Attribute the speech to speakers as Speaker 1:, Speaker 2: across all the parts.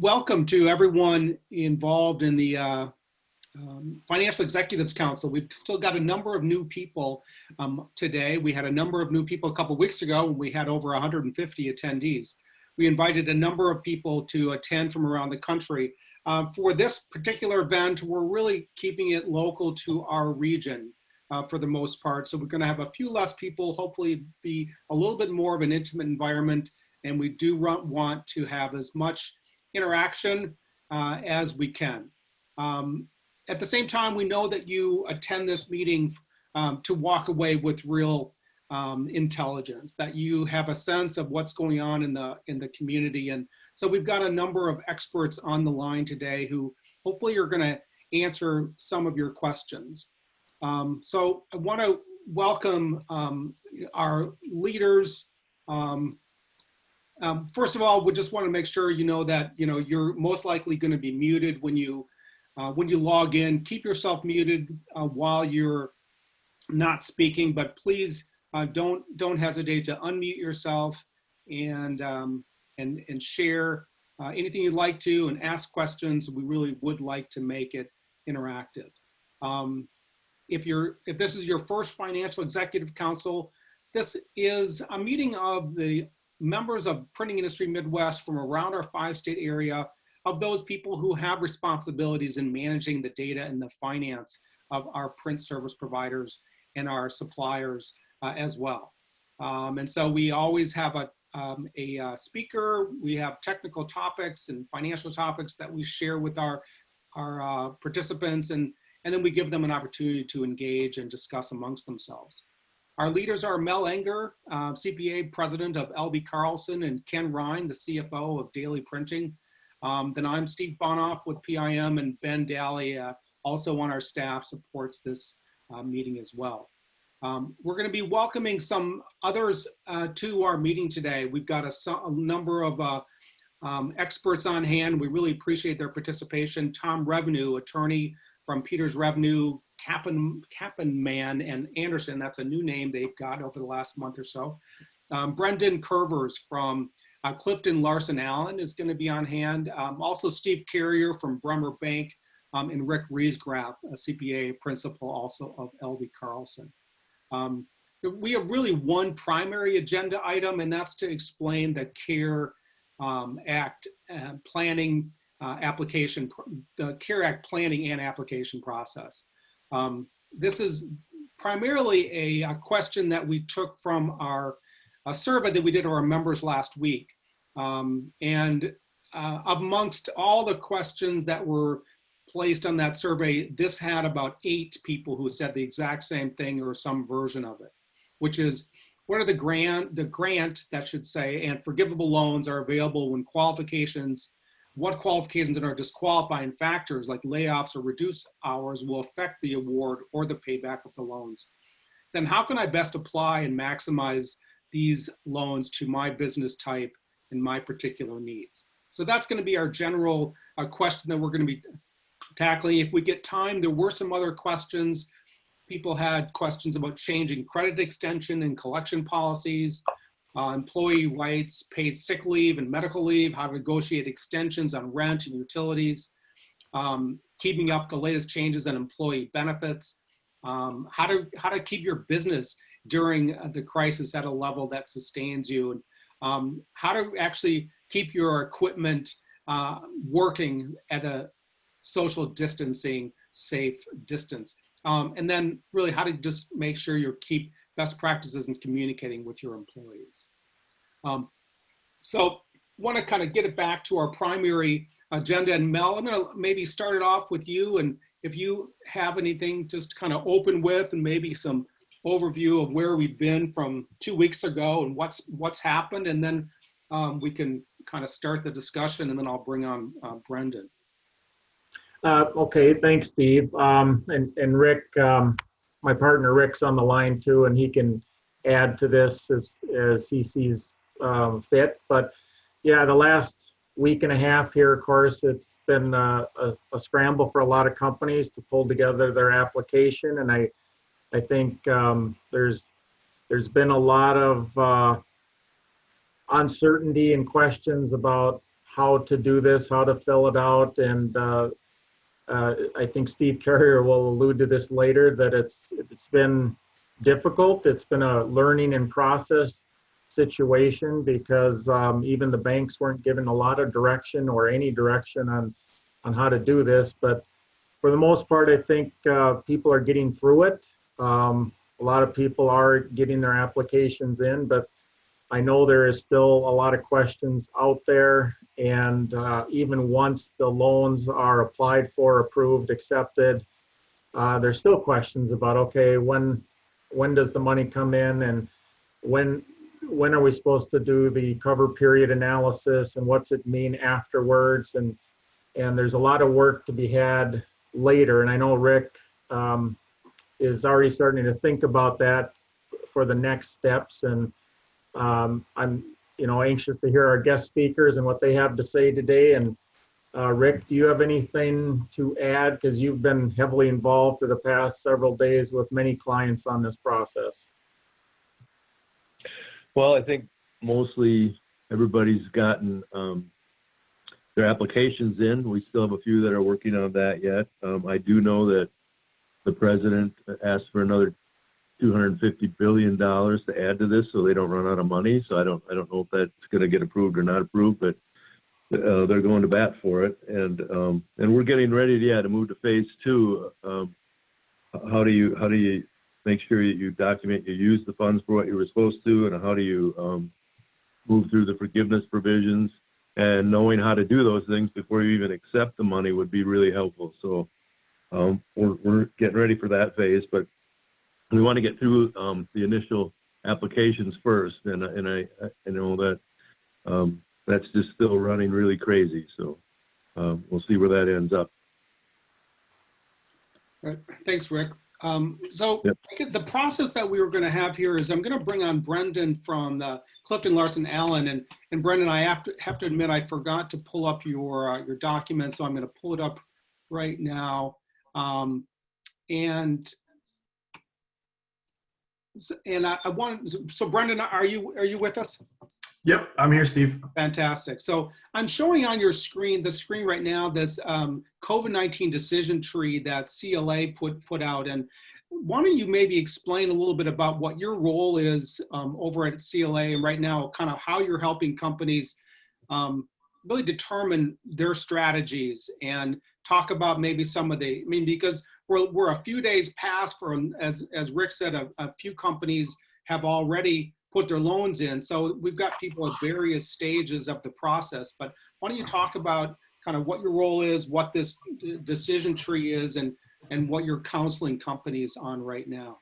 Speaker 1: Welcome to everyone involved in the Financial Executives Council. We've still got a number of new people today. We had a number of new people a couple of weeks ago when we had over 150 attendees. We invited a number of people to attend from around the country. For this particular event, we're really keeping it local to our region for the most part. So we're going to have a few less people, hopefully be a little bit more of an intimate environment. And we do want to have as much interaction as we can. At the same time, we know that you attend this meeting to walk away with real intelligence, that you have a sense of what's going on in the community. And so we've got a number of experts on the line today who hopefully are going to answer some of your questions. So I want to welcome our leaders. First of all, we just want to make sure you know that you're most likely going to be muted when you log in. Keep yourself muted while you're not speaking, but please don't hesitate to unmute yourself and share anything you'd like to and ask questions. We really would like to make it interactive. If this is your first Financial Executive Council, this is a meeting of the members of Printing Industry Midwest from around our 5-state area, of those people who have responsibilities in managing the data and the finance of our print service providers and our suppliers as well. And so we always have a speaker. We have technical topics and financial topics that we share with our participants, and then we give them an opportunity to engage and discuss amongst themselves. Our leaders are Mel Enger, CPA, president of L.B. Carlson, and Ken Ryan, the CFO of Daily Printing. Then I'm Steve Bonoff with PIM, and Ben Daly, also on our staff, supports this meeting as well. We're going to be welcoming some others to our meeting today. We've got a number of experts on hand. We really appreciate their participation. Tom Revenue, attorney from Peters Revenue, Kappenman and Anderson, that's a new name they've got over the last month or so. Brendan Curvers from Clifton Larson Allen is going to be on hand. Also Steve Carrier from Bremer Bank, and Rick Riesgraf, a CPA principal also of L.B. Carlson. We have really one primary agenda item, and that's to explain the CARE Act planning application, the CARE Act planning and application process. This is primarily a question that we took from a survey that we did of our members last week. And amongst all the questions that were placed on that survey, this had about 8 people who said the exact same thing or some version of it, which is, what are the grant that should say, and forgivable loans are available when what qualifications and are disqualifying factors like layoffs or reduced hours will affect the award or the payback of the loans? Then how can I best apply and maximize these loans to my business type and my particular needs? So that's going to be our general question that we're going to be tackling. If we get time, there were some other questions. People had questions about changing credit extension and collection policies, employee rights, paid sick leave and medical leave, how to negotiate extensions on rent and utilities, keeping up the latest changes in employee benefits, how to keep your business during the crisis at a level that sustains you, and how to actually keep your equipment working at a social distancing safe distance. And then really how to just make sure you keep best practices in communicating with your employees. So want to kind of get it back to our primary agenda. And Mel, I'm going to maybe start it off with you. And if you have anything just kind of open with, and maybe some overview of where we've been from 2 weeks ago and what's happened. And then we can kind of start the discussion, and then I'll bring on Brendan.
Speaker 2: Okay, thanks, Steve. And Rick, my partner Rick's on the line too, and he can add to this as he sees fit. But yeah, the last week and a half here, of course, it's been a scramble for a lot of companies to pull together their application, and I think there's been a lot of uncertainty and questions about how to do this, how to fill it out, and I think Steve Carrier will allude to this later, that it's been difficult. It's been a learning and process situation because even the banks weren't given a lot of direction or any direction on how to do this. But for the most part, I think people are getting through it. A lot of people are getting their applications in, but I know there is still a lot of questions out there. And even once the loans are applied for, approved, accepted, there's still questions about, okay, when does the money come in, and when are we supposed to do the cover period analysis, and what's it mean afterwards? And there's a lot of work to be had later. And I know Rick is already starting to think about that for the next steps. And I'm anxious to hear our guest speakers and what they have to say today. And Rick, do you have anything to add? Because you've been heavily involved for the past several days with many clients on this process.
Speaker 3: Well, I think mostly everybody's gotten their applications in. We still have a few that are working on that yet. I do know that the president asked for another $250 billion to add to this, so they don't run out of money. So I don't know if that's going to get approved or not approved, but they're going to bat for it, and we're getting ready to move to phase 2. How do you make sure that you document you use the funds for what you were supposed to, and how do you move through the forgiveness provisions? And knowing how to do those things before you even accept the money would be really helpful. So we're getting ready for that phase, but we want to get through the initial applications first, and I know that that's just still running really crazy. So we'll see where that ends up.
Speaker 1: Right. Thanks, Rick. So
Speaker 3: Yep.
Speaker 1: the process that we were going to have here is I'm going to bring on Brendan from the Clifton Larson Allen, and Brendan, I have to admit I forgot to pull up your document, so I'm going to pull it up right now. And I want, so Brendan, are you with us?
Speaker 4: Yep, I'm here, Steve.
Speaker 1: Fantastic. So I'm showing on your screen, the screen right now, this COVID-19 decision tree that CLA put out. And why don't you maybe explain a little bit about what your role is over at CLA, and right now kind of how you're helping companies really determine their strategies, and talk about maybe some of the, because we're a few days past from, as Rick said, a few companies have already put their loans in. So we've got people at various stages of the process. But why don't you talk about kind of what your role is, what this decision tree is, and what you're counseling companies on right now?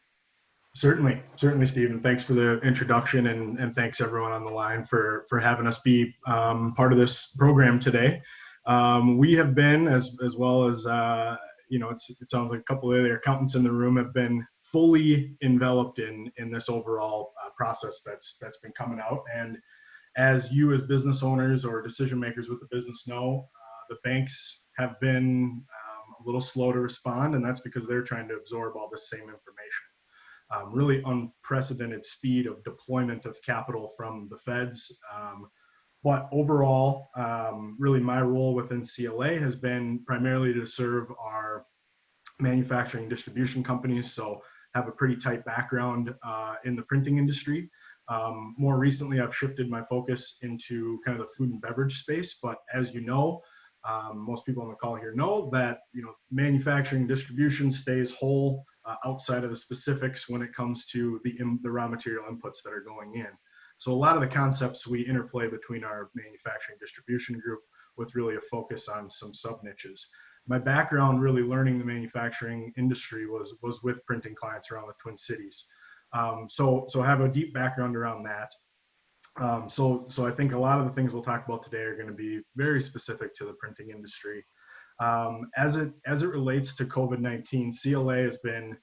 Speaker 4: Certainly, Steve, thanks for the introduction, and thanks everyone on the line for having us be part of this program today. We have been, as well as, it sounds like a couple of the accountants in the room have been fully enveloped in this overall process that's been coming out. And as you as business owners or decision makers with the business know, the banks have been a little slow to respond, and that's because they're trying to absorb all this same information. Really unprecedented speed of deployment of capital from the feds. But overall, really my role within CLA has been primarily to serve our manufacturing distribution companies. So have a pretty tight background in the printing industry. More recently, I've shifted my focus into kind of the food and beverage space. But as you know, most people on the call here know that manufacturing distribution stays whole outside of the specifics when it comes to the raw material inputs that are going in. So a lot of the concepts we interplay between our manufacturing distribution group with really a focus on some sub niches. My background really learning the manufacturing industry was with printing clients around the Twin Cities. So I have a deep background around that. So I think a lot of the things we'll talk about today are going to be very specific to the printing industry. As it relates to COVID-19, CLA has been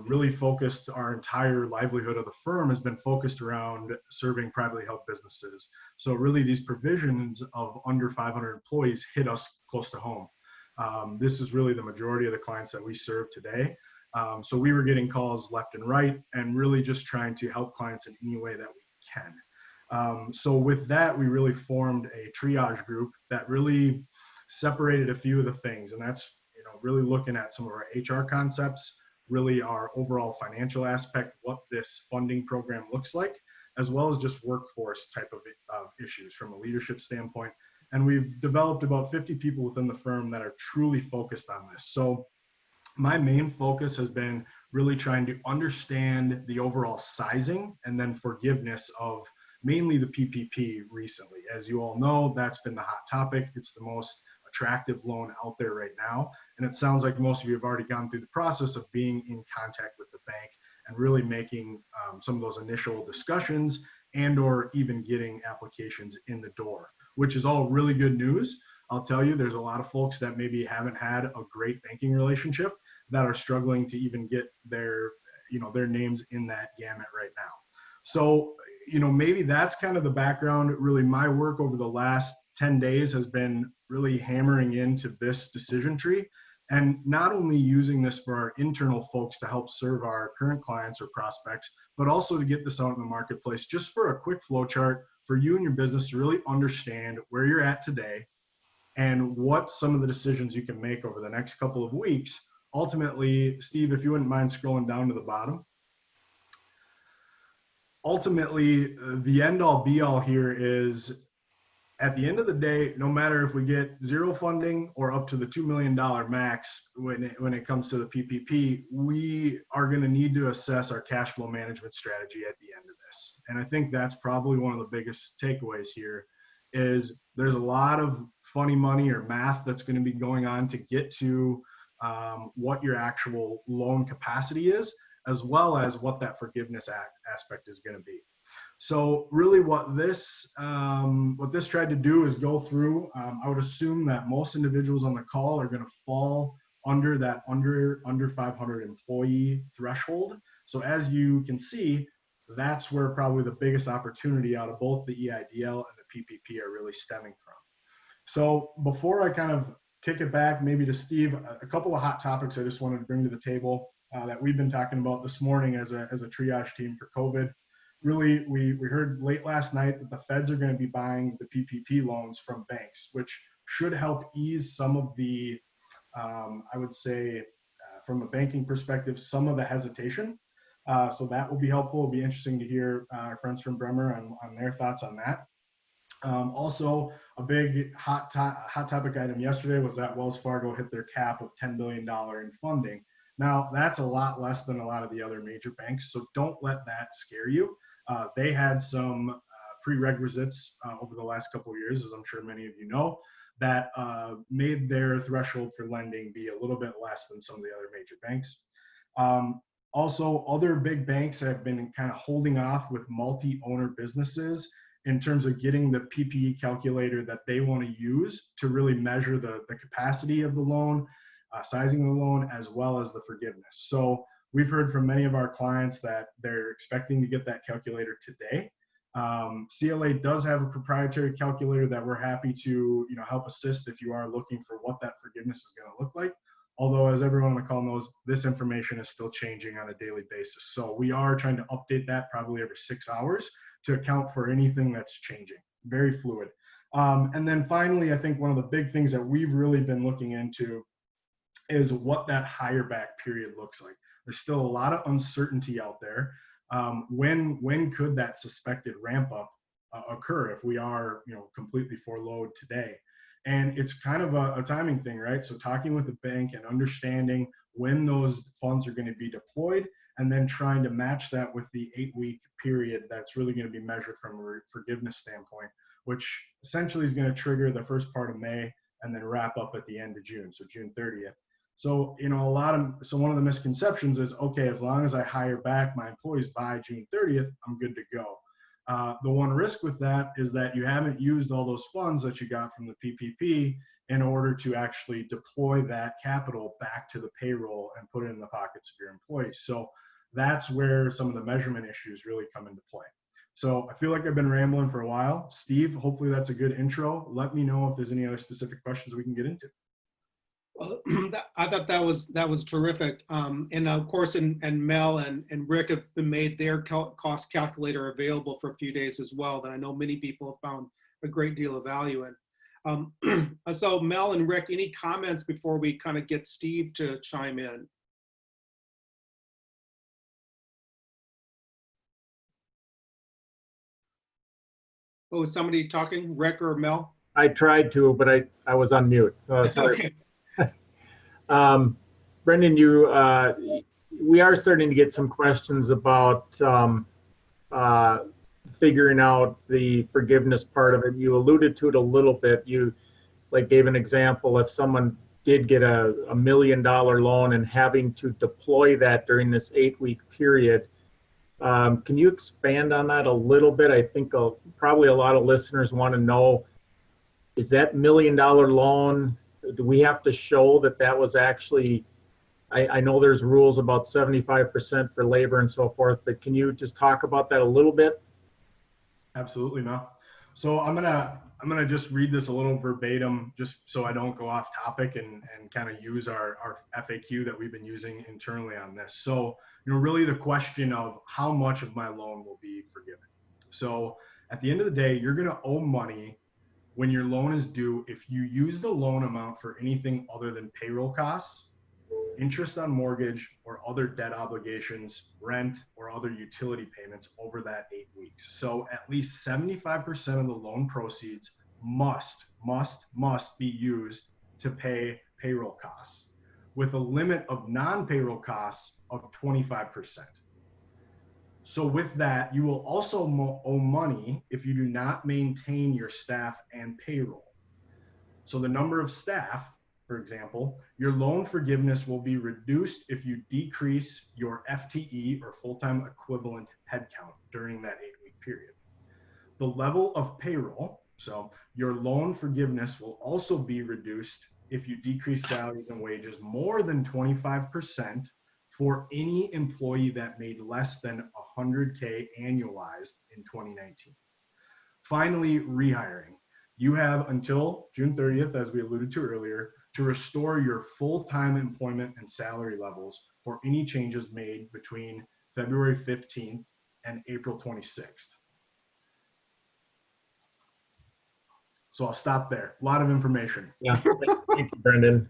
Speaker 4: really focused. Our entire livelihood of the firm has been focused around serving privately held businesses. So really these provisions of under 500 employees hit us close to home. This is really the majority of the clients that we serve today. So we were getting calls left and right, and really just trying to help clients in any way that we can. So with that, we really formed a triage group that really separated a few of the things, and that's really looking at some of our HR concepts, really our overall financial aspect, what this funding program looks like, as well as just workforce type of issues from a leadership standpoint. And we've developed about 50 people within the firm that are truly focused on this. So my main focus has been really trying to understand the overall sizing and then forgiveness of mainly the PPP recently. As you all know, that's been the hot topic. It's the most attractive loan out there right now. And it sounds like most of you have already gone through the process of being in contact with the bank and really making some of those initial discussions and or even getting applications in the door, which is all really good news. I'll tell you, there's a lot of folks that maybe haven't had a great banking relationship that are struggling to even get their names in that gamut right now. So, maybe that's kind of the background. Really, my work over the last 10 days has been really hammering into this decision tree, and not only using this for our internal folks to help serve our current clients or prospects, but also to get this out in the marketplace just for a quick flow chart for you and your business to really understand where you're at today and what some of the decisions you can make over the next couple of weeks. Ultimately, Steve, if you wouldn't mind scrolling down to the bottom. Ultimately, the end all be all here is, at the end of the day, no matter if we get zero funding or up to the $2 million max when it comes to the PPP, we are going to need to assess our cash flow management strategy at the end of this. And I think that's probably one of the biggest takeaways here is there's a lot of funny money or math that's going to be going on to get to what your actual loan capacity is, as well as what that forgiveness aspect is going to be. So really what this tried to do is go through, I would assume that most individuals on the call are going to fall under that under 500 employee threshold. So as you can see, that's where probably the biggest opportunity out of both the EIDL and the PPP are really stemming from. So before I kind of kick it back maybe to Steve, a couple of hot topics I just wanted to bring to the table that we've been talking about this morning as a triage team for COVID. Really, we heard late last night that the feds are going to be buying the PPP loans from banks, which should help ease some of the, I would say, from a banking perspective, some of the hesitation. So that will be helpful. It'll be interesting to hear our friends from Bremer on their thoughts on that. Also, a big hot topic item yesterday was that Wells Fargo hit their cap of $10 billion in funding. Now, that's a lot less than a lot of the other major banks, so don't let that scare you. They had some prerequisites over the last couple of years, as I'm sure many of you know, that made their threshold for lending be a little bit less than some of the other major banks. Also, other big banks have been kind of holding off with multi-owner businesses in terms of getting the PPE calculator that they want to use to really measure the capacity of the loan, sizing of the loan, as well as the forgiveness. So we've heard from many of our clients that they're expecting to get that calculator today. CLA does have a proprietary calculator that we're happy to help assist if you are looking for what that forgiveness is going to look like. Although, as everyone on the call knows, this information is still changing on a daily basis. So we are trying to update that probably every 6 hours to account for anything that's changing. Very fluid. And then finally, I think one of the big things that we've really been looking into is what that higher back period looks like. There's still a lot of uncertainty out there. When could that suspected ramp up occur if we are completely forload today? And it's kind of a timing thing, right? So talking with the bank and understanding when those funds are going to be deployed, and then trying to match that with the 8-week period that's really going to be measured from a forgiveness standpoint, which essentially is going to trigger the first part of May and then wrap up at the end of June, so June 30th. So, one of the misconceptions is, okay, as long as I hire back my employees by June 30th, I'm good to go. The one risk with that is that you haven't used all those funds that you got from the PPP in order to actually deploy that capital back to the payroll and put it in the pockets of your employees. So that's where some of the measurement issues really come into play. So I feel like I've been rambling for a while. Steve, hopefully that's a good intro. Let me know if there's any other specific questions we can get into.
Speaker 1: Well, I thought that was terrific. And of course, and Mel and Rick have been made their cost calculator available for a few days as well, that I know many people have found a great deal of value in. So Mel and Rick, any comments before we kind of get Steve to chime in? Oh, is somebody talking, Rick or Mel?
Speaker 2: I tried to, but I was on mute. Sorry.
Speaker 1: Okay.
Speaker 2: Brendan, we are starting to get some questions about figuring out the forgiveness part of it. You alluded to it a little bit. You gave an example. If someone did get a $1 million loan and having to deploy that during this 8-week period, can you expand on that a little bit? I think probably a lot of listeners want to know, is that $1 million loan, do we have to show that that was actually, I know there's rules about 75% for labor and so forth, but can you just talk about that a little bit?
Speaker 4: Absolutely, Mel. So I'm gonna just read this a little verbatim, just so I don't go off topic, and kind of use our FAQ that we've been using internally on this. So, really the question of how much of my loan will be forgiven. So at the end of the day, you're gonna owe money when your loan is due if you use the loan amount for anything other than payroll costs, interest on mortgage, or other debt obligations, rent, or other utility payments over that 8 weeks. So at least 75% of the loan proceeds must be used to pay payroll costs, with a limit of non-payroll costs of 25%. So with that, you will also owe money if you do not maintain your staff and payroll. So the number of staff, for example, your loan forgiveness will be reduced if you decrease your FTE, or full-time equivalent headcount, during that 8-week period. The level of payroll, so your loan forgiveness will also be reduced if you decrease salaries and wages more than 25% for any employee that made less than 100K annualized in 2019. Finally, rehiring. You have until June 30th, as we alluded to earlier, to restore your full-time employment and salary levels for any changes made between February 15th and April 26th. So I'll stop there. A lot of information.
Speaker 2: Yeah, thank you, Brendan.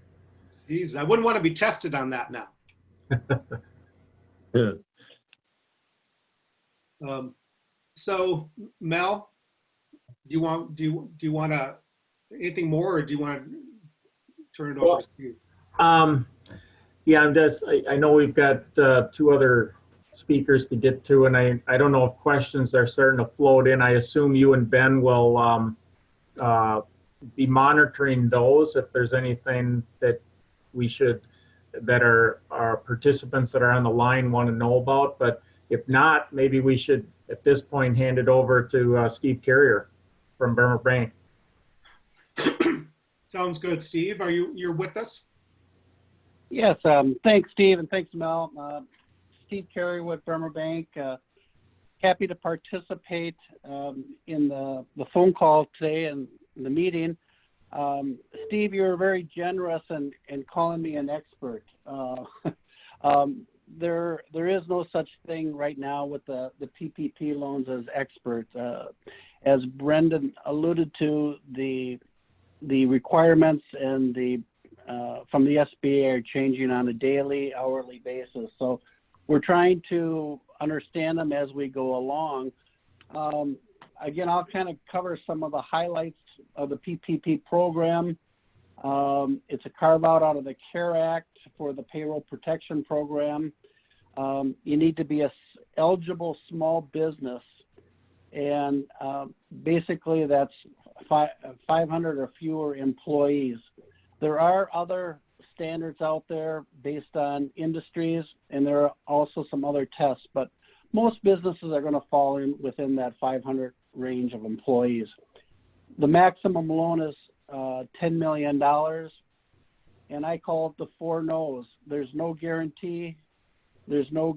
Speaker 1: Geez, I wouldn't want to be tested on that now.
Speaker 3: Yeah.
Speaker 1: So Mel, do you want to anything more, or do you want to turn it over to you?
Speaker 2: Yeah, I know we've got 2 other speakers to get to, and I don't know if questions are starting to float in. I assume you and Ben will be monitoring those if there's anything that that our participants that are on the line want to know about. But if not, maybe we should at this point hand it over to Steve Carrier from Bremer Bank.
Speaker 1: Sounds good. Steve, you're with us?
Speaker 5: Yes, thanks, Steve, and thanks, Mel. Steve Carey with Bremer Bank. Happy to participate in the phone call today and the meeting. Steve, you're very generous in calling me an expert. There is no such thing right now with the PPP loans as experts. As Brendan alluded to, the requirements and from the SBA are changing on a daily, hourly basis. So we're trying to understand them as we go along. Again, I'll kind of cover some of the highlights of the PPP program. It's a carve out of the CARE Act for the Payroll Protection Program. You need to be an eligible small business, and basically that's 500 or fewer employees. There are other standards out there based on industries, and there are also some other tests, but most businesses are going to fall within that 500 range of employees. The maximum loan is $10 million, and I call it the 4 no's. There's no guarantee. There's no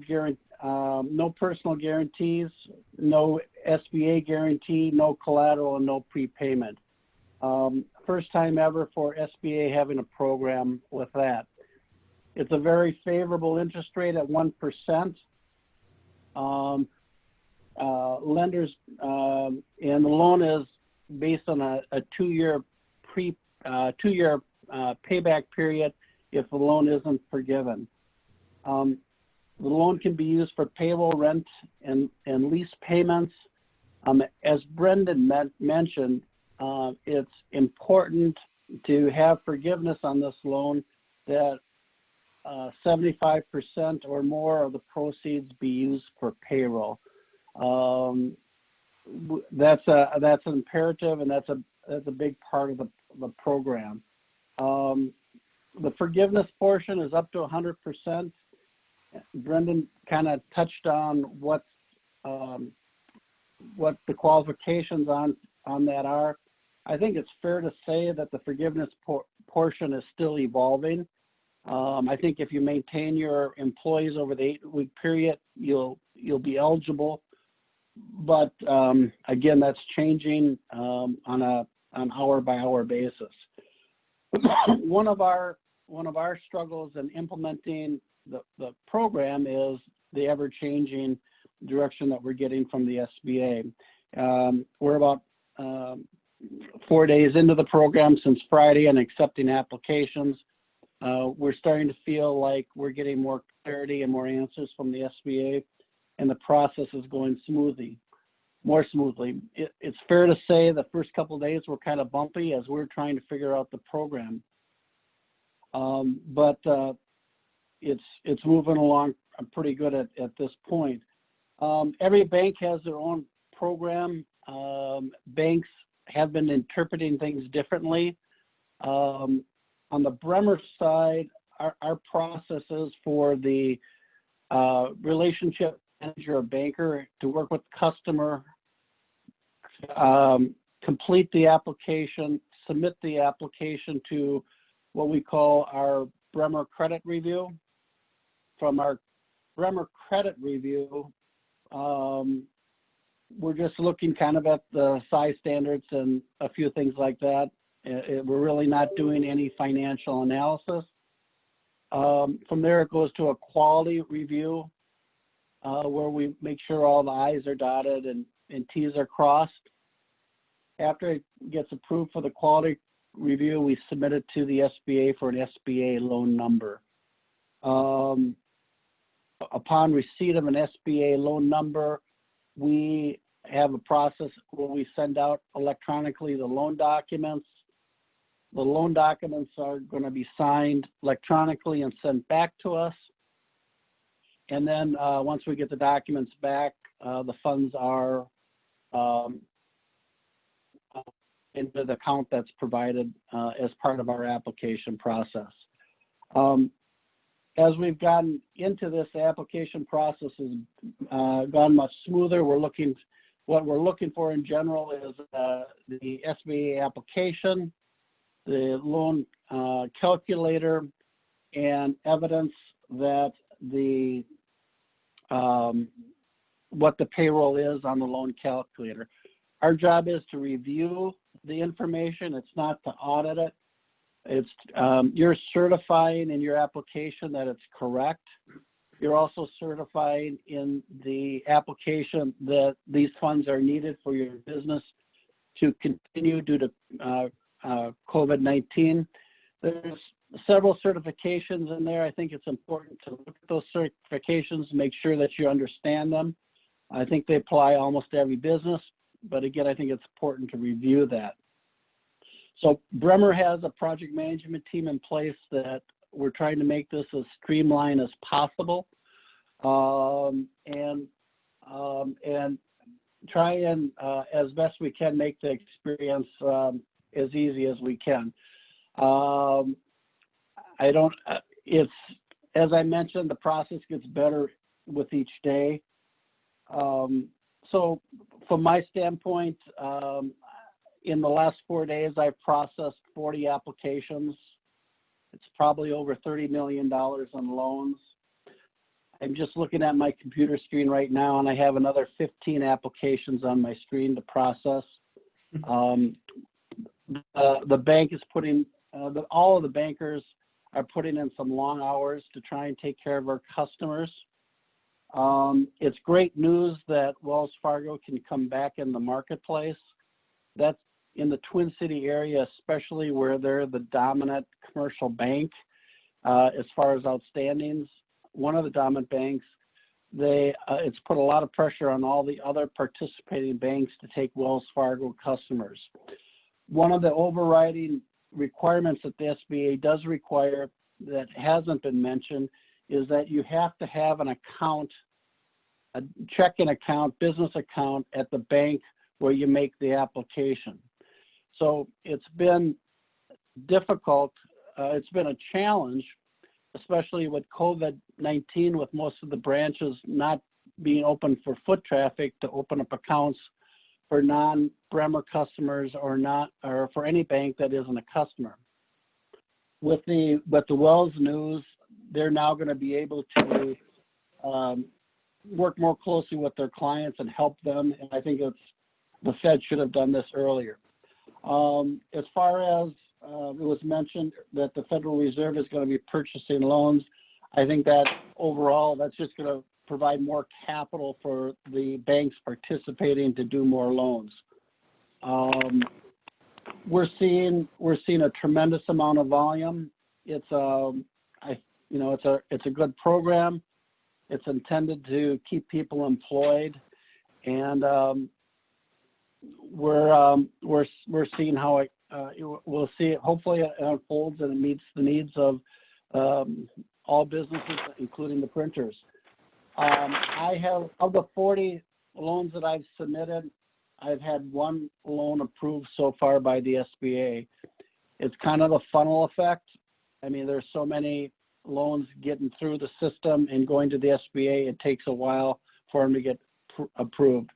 Speaker 5: personal guarantees, no SBA guarantee, no collateral, and no prepayment. first time ever for SBA having a program with that. It's a very favorable interest rate at 1%. Lenders, and the loan is based on a two-year payback period if the loan isn't forgiven. The loan can be used for payroll, rent, and lease payments. As Brendan mentioned, it's important to have forgiveness on this loan that 75% or more of the proceeds be used for payroll. That's an imperative, and that's a big part of the program. The forgiveness portion is up to 100%. Brendan kind of touched on what the qualifications on that are. I think it's fair to say that the forgiveness portion is still evolving. I think if you maintain your employees over the 8-week period, you'll be eligible. But again, that's changing on an hour-by-hour basis. One of our struggles in implementing the program is the ever-changing direction that we're getting from the SBA. We're about 4 days into the program since Friday and accepting applications. We're starting to feel like we're getting more clarity and more answers from the SBA, and the process is going more smoothly. It's fair to say the first couple of days were kind of bumpy as we're trying to figure out the program. But it's moving along pretty good at this point. Every bank has their own program. Banks have been interpreting things differently. On the Bremer side, our processes for the relationship manager or banker to work with the customer, complete the application, submit the application to what we call our Bremer credit review. From our Bremer credit review, we're just looking kind of at the size standards and a few things like that. We're really not doing any financial analysis. From there, it goes to a quality review where we make sure all the I's are dotted and T's are crossed. After it gets approved for the quality review, we submit it to the SBA for an SBA loan number. Upon receipt of an SBA loan number, we have a process where we send out electronically the loan documents. The loan documents are going to be signed electronically and sent back to us. And then once we get the documents back, the funds are into the account that's provided as part of our application process. As we've gotten into this, application process has gone much smoother. What we're looking for in general is the SBA application, the loan calculator, and evidence that what the payroll is on the loan calculator. Our job is to review the information. It's not to audit it. It's you're certifying in your application that it's correct. You're also certifying in the application that these funds are needed for your business to continue due to COVID-19. There's several certifications in there. I think it's important to look at those certifications, make sure that you understand them. I think they apply almost to every business, but again, I think it's important to review that. So Bremer has a project management team in place that we're trying to make this as streamlined as possible, and try and as best we can make the experience as easy as we can. It's, as I mentioned, the process gets better with each day. So from my standpoint, in the last 4 days, I've processed 40 applications. It's probably over $30 million on loans. I'm just looking at my computer screen right now, and I have another 15 applications on my screen to process. the bank is putting, all of the bankers are putting in some long hours to try and take care of our customers. It's great news that Wells Fargo can come back in the marketplace. That's in the Twin City area, especially where they're the dominant commercial bank as far as outstandings. One of the dominant banks, it's put a lot of pressure on all the other participating banks to take Wells Fargo customers. One of the overriding requirements that the SBA does require that hasn't been mentioned is that you have to have an account, a checking account, business account at the bank where you make the application. So it's been difficult. It's been a challenge, especially with COVID-19, with most of the branches not being open for foot traffic, to open up accounts for non-Bremer customers or for any bank that isn't a customer. With the Wells news, they're now going to be able to work more closely with their clients and help them. And I think the Fed should have done this earlier. As far as it was mentioned that the Federal Reserve is going to be purchasing loans, I think that overall that's just going to provide more capital for the banks participating to do more loans. We're seeing a tremendous amount of volume. It's it's a good program. It's intended to keep people employed, and we're seeing how it. We'll see it. Hopefully, it unfolds and it meets the needs of all businesses, including the printers. I have, of the 40 loans that I've submitted, I've had one loan approved so far by the SBA. It's kind of a funnel effect. I mean, there's so many loans getting through the system and going to the SBA. It takes a while for them to get approved.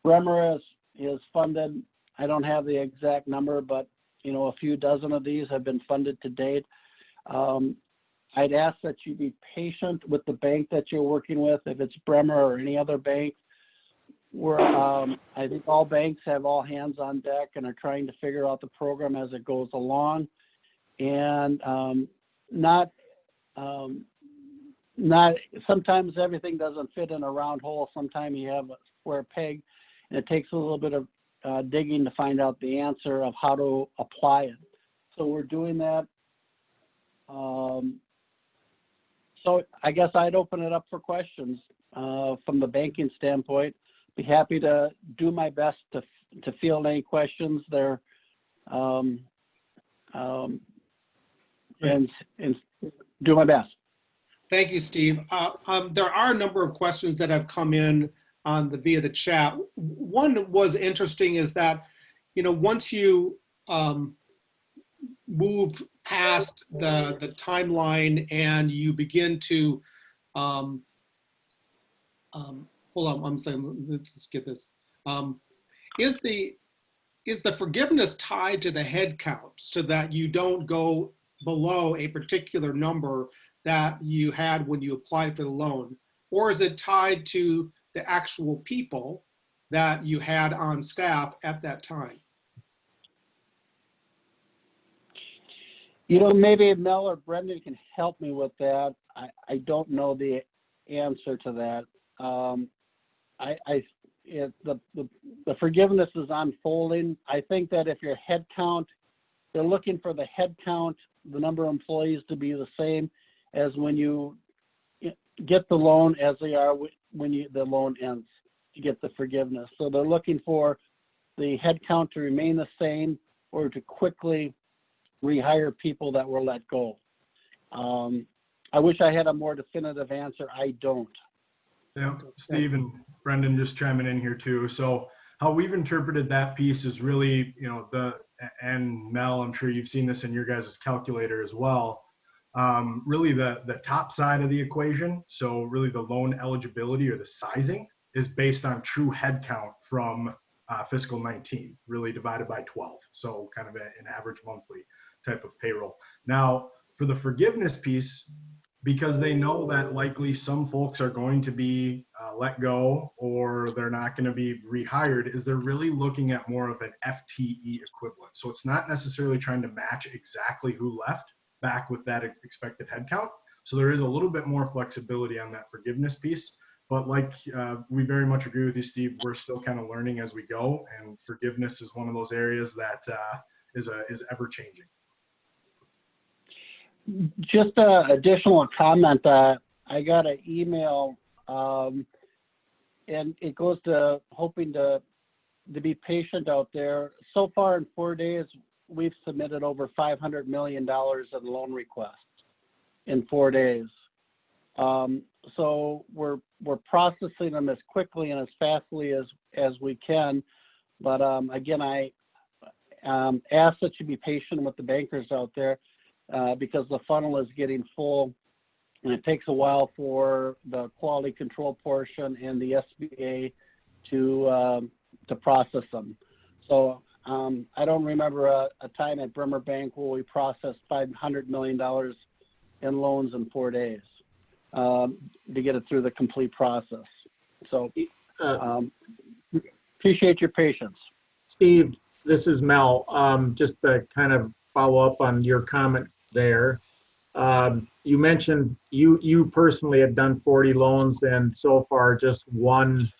Speaker 5: Bremer is funded. I don't have the exact number, but a few dozen of these have been funded to date. I'd ask that you be patient with the bank that you're working with, if it's Bremer or any other bank. I think all banks have all hands on deck and are trying to figure out the program as it goes along, and not sometimes everything doesn't fit in a round hole. Sometimes you have a square peg, and it takes a little bit of digging to find out the answer of how to apply it. So we're doing that. So I guess I'd open it up for questions from the banking standpoint. Be happy to do my best to field any questions there, and do my best.
Speaker 1: Thank you, Steve. There are a number of questions that have come in via the chat. One was interesting is that, once you move past the timeline and you begin to, hold on, I'm saying, let's get this. Is the forgiveness tied to the head count so that you don't go below a particular number that you had when you applied for the loan? Or is it tied to the actual people that you had on staff at that time?
Speaker 5: Maybe Mel or Brendan can help me with that. I don't know the answer to that. The forgiveness is unfolding. I think that if your head count, they're looking for the head count, the number of employees to be the same as when you get the loan as they are when the loan ends to get the forgiveness. So they're looking for the head count to remain the same or to quickly rehire people that were let go. I wish I had a more definitive answer. I don't.
Speaker 4: Yeah, Steve and Brendan just chiming in here too. So how we've interpreted that piece is really, and Mel, I'm sure you've seen this in your guys' calculator as well. Really the top side of the equation, so really the loan eligibility or the sizing, is based on true head count from fiscal 19, really divided by 12. So kind of an average monthly type of payroll. Now, for the forgiveness piece, because they know that likely some folks are going to be let go or they're not going to be rehired, is they're really looking at more of an FTE equivalent. So it's not necessarily trying to match exactly who left back with that expected headcount. So there is a little bit more flexibility on that forgiveness piece. But like we very much agree with you, Steve, we're still kind of learning as we go, and forgiveness is one of those areas that is ever changing.
Speaker 5: Just an additional comment. I got an email, and it goes to hoping to be patient out there. So far in 4 days, we've submitted over $500 million in loan requests in 4 days. So we're processing them as quickly and as fastly as we can. But again, I ask that you be patient with the bankers out there. Because the funnel is getting full, and it takes a while for the quality control portion and the SBA to process them. So I don't remember a time at Bremer Bank where we processed $500 million in loans in 4 days to get it through the complete process. So appreciate your patience.
Speaker 2: Steve, this is Mel. Just to kind of follow up on your comment there. You mentioned you personally have done 40 loans, and so far just one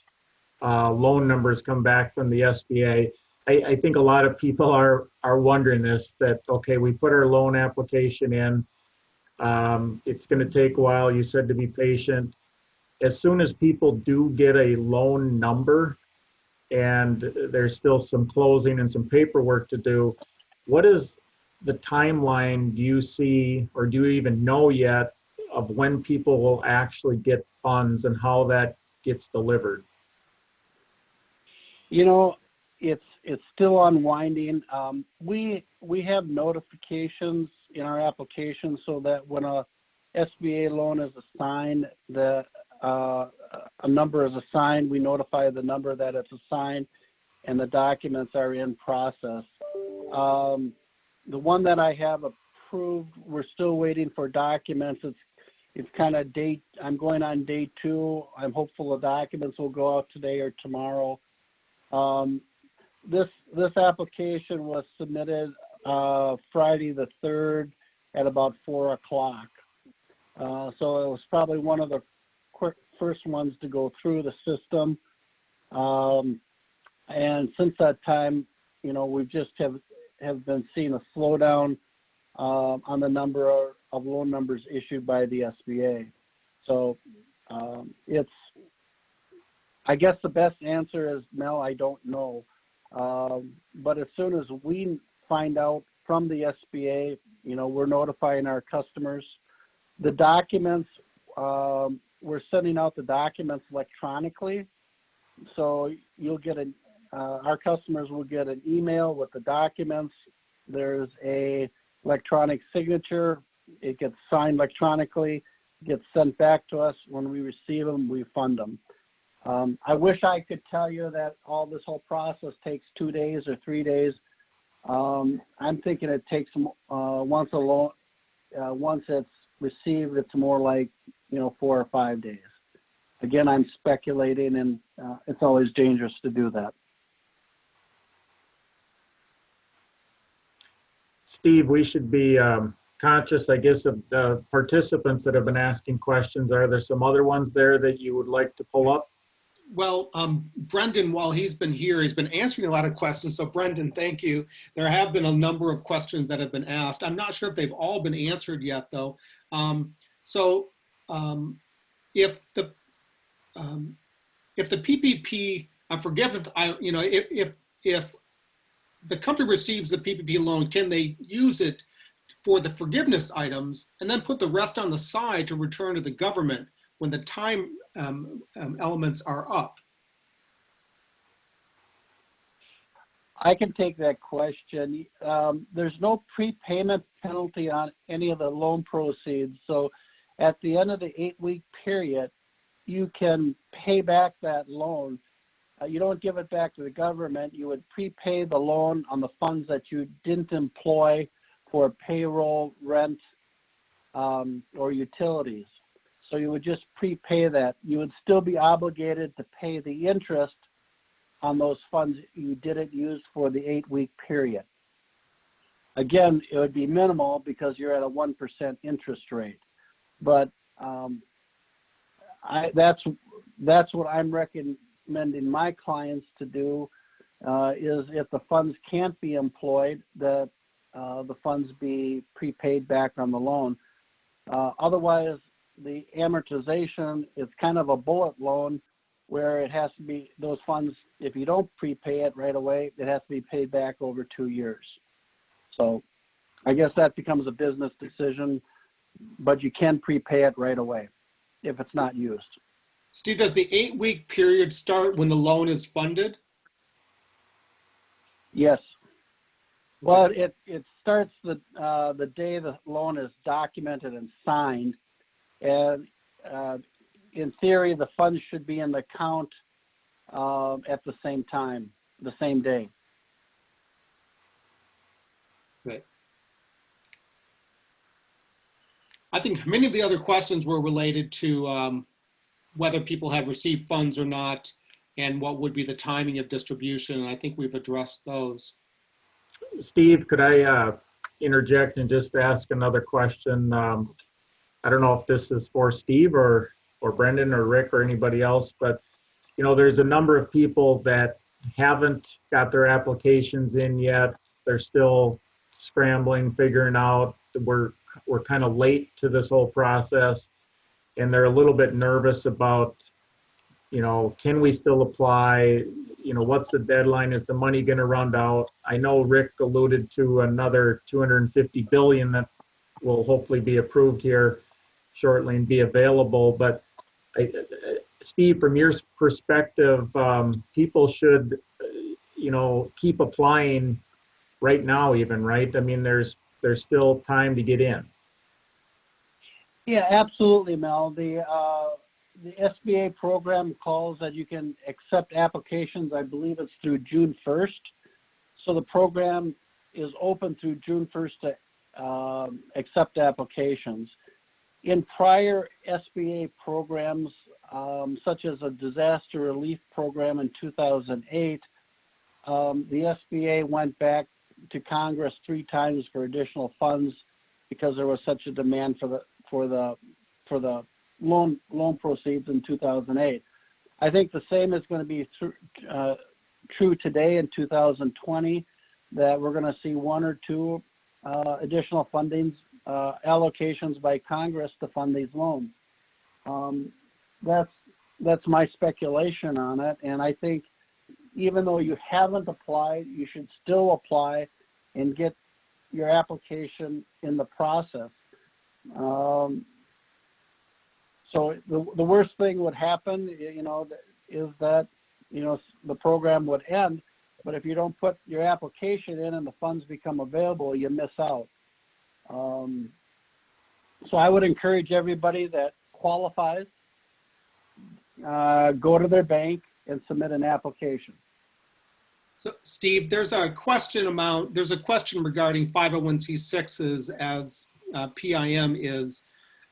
Speaker 2: loan number has come back from the SBA. I think a lot of people are wondering this, that, okay, we put our loan application in. It's going to take a while. You said to be patient. As soon as people do get a loan number and there's still some closing and some paperwork to do, what is the timeline do you see, or do you even know yet, of when people will actually get funds and how that gets delivered?
Speaker 5: You know, it's still unwinding. We have notifications in our application so that when a SBA loan is assigned, a number is assigned, we notify the number that it's assigned, and the documents are in process. The one that I have approved, we're still waiting for documents. It's kind of I'm going on day 2. I'm hopeful the documents will go out today or tomorrow. This application was submitted Friday the 3rd at about 4 o'clock. So it was probably one of the first ones to go through the system. And since that time, you know, we've just have been seeing a slowdown on the number of loan numbers issued by the SBA. So I guess the best answer is, Mel, I don't know. But as soon as we find out from the SBA, you know, we're notifying our customers. The documents, we're sending out the documents electronically. So you'll get our customers will get an email with the documents. There's a electronic signature. It gets signed electronically, gets sent back to us. When we receive them, we fund them. I wish I could tell you that all this whole process takes 2 days or 3 days. I'm thinking it takes once it's received, it's more like, you know, 4 or 5 days. Again, I'm speculating, and it's always dangerous to do that.
Speaker 2: Steve, we should be conscious, I guess, of the participants that have been asking questions. Are there some other ones there that you would like to pull up?
Speaker 1: Well, Brendan, while he's been here, he's been answering a lot of questions. So Brendan, thank you. There have been a number of questions that have been asked. I'm not sure if they've all been answered yet, though. If the PPP, I'm forgiven, if the company receives the PPP loan, can they use it for the forgiveness items and then put the rest on the side to return to the government when the time elements are up?
Speaker 5: I can take that question. There's no prepayment penalty on any of the loan proceeds. So at the end of the 8-week period, you can pay back that loan. You don't give it back to the government. You would prepay the loan on the funds that you didn't employ for payroll, rent, or utilities. So you would just prepay that. You would still be obligated to pay the interest on those funds you didn't use for the 8-week period. Again, it would be minimal because you're at a 1% interest rate. But that's what I'm recommending my clients to do, is if the funds can't be employed, that the funds be prepaid back on the loan. Otherwise, the amortization is kind of a bullet loan where it has to be, those funds, if you don't prepay it right away, it has to be paid back over 2 years. So I guess that becomes a business decision, but you can prepay it right away if it's not used.
Speaker 1: Steve, does the 8-week period start when the loan is funded?
Speaker 5: Yes. Well, it starts the day the loan is documented and signed, and in theory, the funds should be in the account at the same time, the same day.
Speaker 1: Great. I think many of the other questions were related to whether people have received funds or not, and what would be the timing of distribution. And I think we've addressed those.
Speaker 2: Steve, could I interject and just ask another question? I don't know if this is for Steve or Brendan or Rick or anybody else, but you know, there's a number of people that haven't got their applications in yet. They're still scrambling, figuring out. We're kind of late to this whole process, and they're a little bit nervous about, you know, can we still apply? You know, what's the deadline? Is the money going to run out? I know Rick alluded to another $250 billion that will hopefully be approved here shortly and be available. But Steve, from your perspective, people should, you know, keep applying right now, even, right? I mean, there's still time to get in.
Speaker 5: Yeah, absolutely, Mel. The SBA program calls that you can accept applications. I believe it's through June 1st. So the program is open through June 1st to accept applications. In prior SBA programs, such as a disaster relief program in 2008, the SBA went back to Congress 3 times for additional funds because there was such a demand for the loan proceeds in 2008. I think the same is going to be true today in 2020, that we're going to see 1 or 2 additional fundings, allocations by Congress to fund these loans. That's my speculation on it, and I think even though you haven't applied, you should still apply and get your application in the process. So the worst thing would happen, you know, is that, you know, the program would end. But if you don't put your application in and the funds become available, you miss out. So I would encourage everybody that qualifies, go to their bank and submit an application.
Speaker 1: So Steve, there's a question regarding 501c6s as PIM is,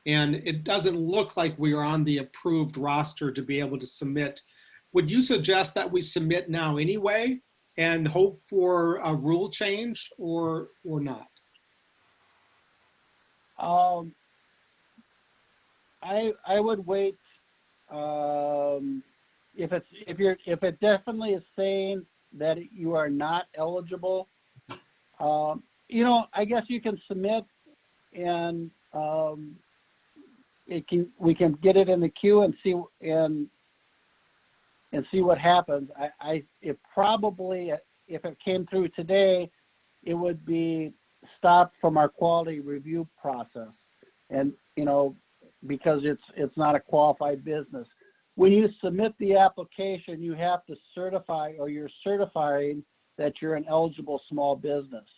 Speaker 1: and it doesn't look like we are on the approved roster to be able to submit. Would you suggest that we submit now anyway and hope for a rule change or not?
Speaker 5: I would wait. If it definitely is saying that you are not eligible, you know, I guess you can submit and we can get it in the queue and see what happens. It probably, if it came through today, it would be stopped from our quality review process, and you know, because it's not a qualified business. When you submit the application, you have to certify, or you're certifying that you're an eligible small business.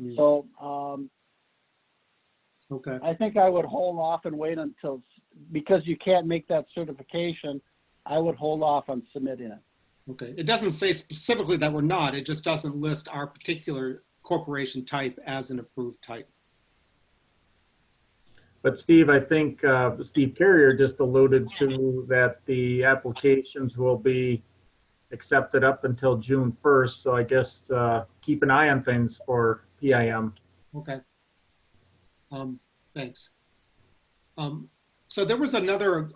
Speaker 5: Mm. So
Speaker 1: okay.
Speaker 5: I think I would hold off and wait until, because you can't make that certification, I would hold off on submitting it.
Speaker 1: Okay. It doesn't say specifically that we're not, it just doesn't list our particular corporation type as an approved type.
Speaker 2: But Steve, I think Steve Carrier just alluded to that the applications will be accepted up until June 1st. So I guess keep an eye on things for PIM.
Speaker 1: Okay. Thanks. So there was a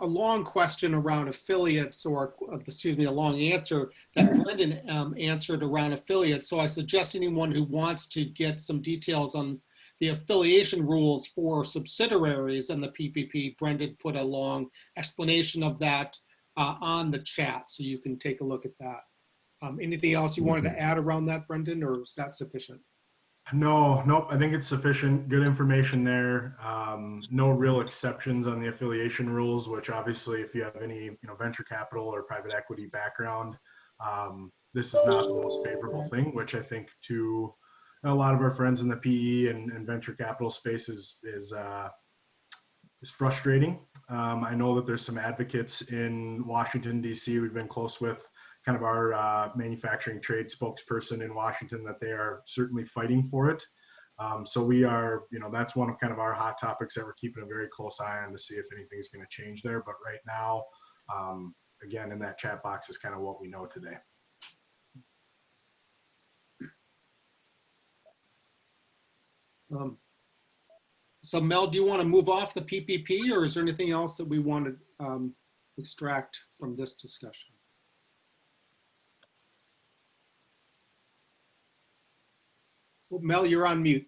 Speaker 1: long question around affiliates, or excuse me, a long answer that Brendan answered around affiliates. So I suggest anyone who wants to get some details on the affiliation rules for subsidiaries and the PPP, Brendan put a long explanation of that on the chat, so you can take a look at that. Anything else you wanted to add around that, Brendan, or is that sufficient?
Speaker 4: No, nope. I think it's sufficient. Good information there. No real exceptions on the affiliation rules, which obviously, if you have any venture capital or private equity background, this is not the most favorable thing. Which I think to a lot of our friends in the PE and venture capital space is frustrating. I know that there's some advocates in Washington, D.C. we've been close with, kind of our manufacturing trade spokesperson in Washington, that they are certainly fighting for it. So we are, that's one of kind of our hot topics that we're keeping a very close eye on to see if anything's going to change there. But right now, again, in that chat box is kind of what we know today.
Speaker 1: So Mel, do you want to move off the PPP, or is there anything else that we want to extract from this discussion? Well, Mel, you're on mute.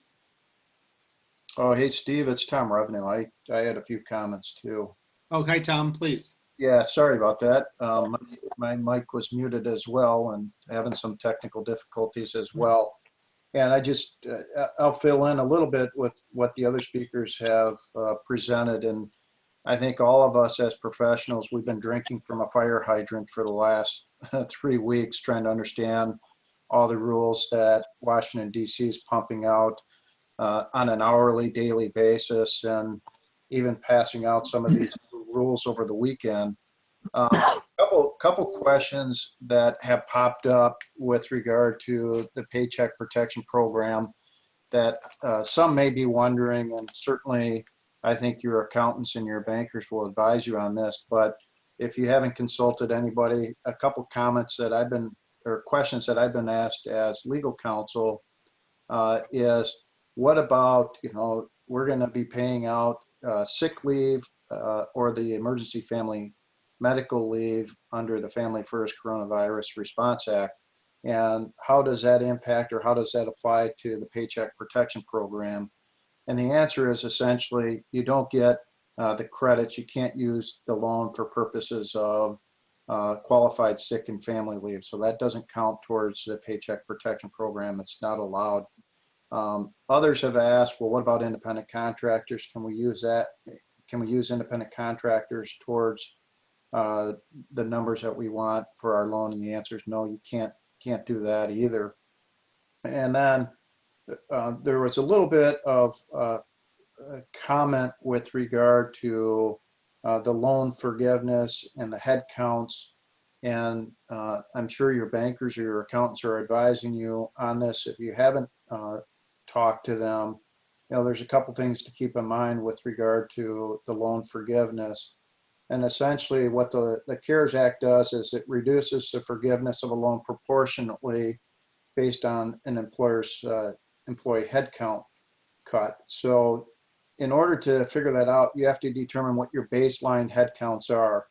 Speaker 6: Oh, hey, Steve, it's Tom Revenue. I had a few comments too.
Speaker 1: Okay, Tom, please.
Speaker 6: Yeah, sorry about that. My mic was muted as well and having some technical difficulties as well. And I'll fill in a little bit with what the other speakers have presented. And I think all of us as professionals, we've been drinking from a fire hydrant for the last 3 weeks, trying to understand all the rules that Washington, D.C. is pumping out on an hourly, daily basis, and even passing out some of these rules over the weekend. Couple questions that have popped up with regard to the Paycheck Protection Program that some may be wondering, and certainly I think your accountants and your bankers will advise you on this, but if you haven't consulted anybody, a couple comments that I've been, or questions that I've been asked as legal counsel is, what about, we're going to be paying out sick leave or the emergency family medical leave under the Family First Coronavirus Response Act, and how does that impact, or how does that apply to the Paycheck Protection Program? And the answer is essentially you don't get the credits. You can't use the loan for purposes of qualified sick and family leave. So that doesn't count towards the Paycheck Protection Program. It's not allowed. Others have asked, well, what about independent contractors? Can we use that? Can we use independent contractors towards the numbers that we want for our loan? And the answer is no, you can't do that either. And then there was a little bit of a comment with regard to the loan forgiveness and the head counts. And I'm sure your bankers or your accountants are advising you on this. If you haven't talked to them, there's a couple things to keep in mind with regard to the loan forgiveness. And essentially what the CARES Act does is it reduces the forgiveness of a loan proportionately based on an employer's employee headcount cut. So in order to figure that out, you have to determine what your baseline headcounts are.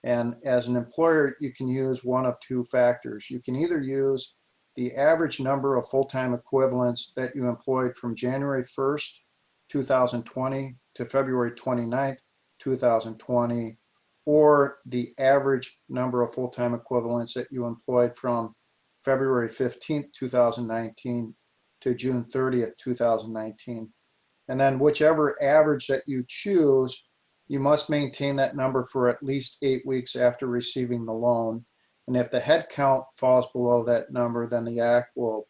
Speaker 6: And as an employer, you can use one of two factors. You can either use the average number of full-time equivalents that you employed from January 1st, 2020 to February 29th, 2020, or the average number of full-time equivalents that you employed from February 15th, 2019 to June 30th, 2019. And then whichever average that you choose, you must maintain that number for at least 8 weeks after receiving the loan. And if the head count falls below that number, then the Act will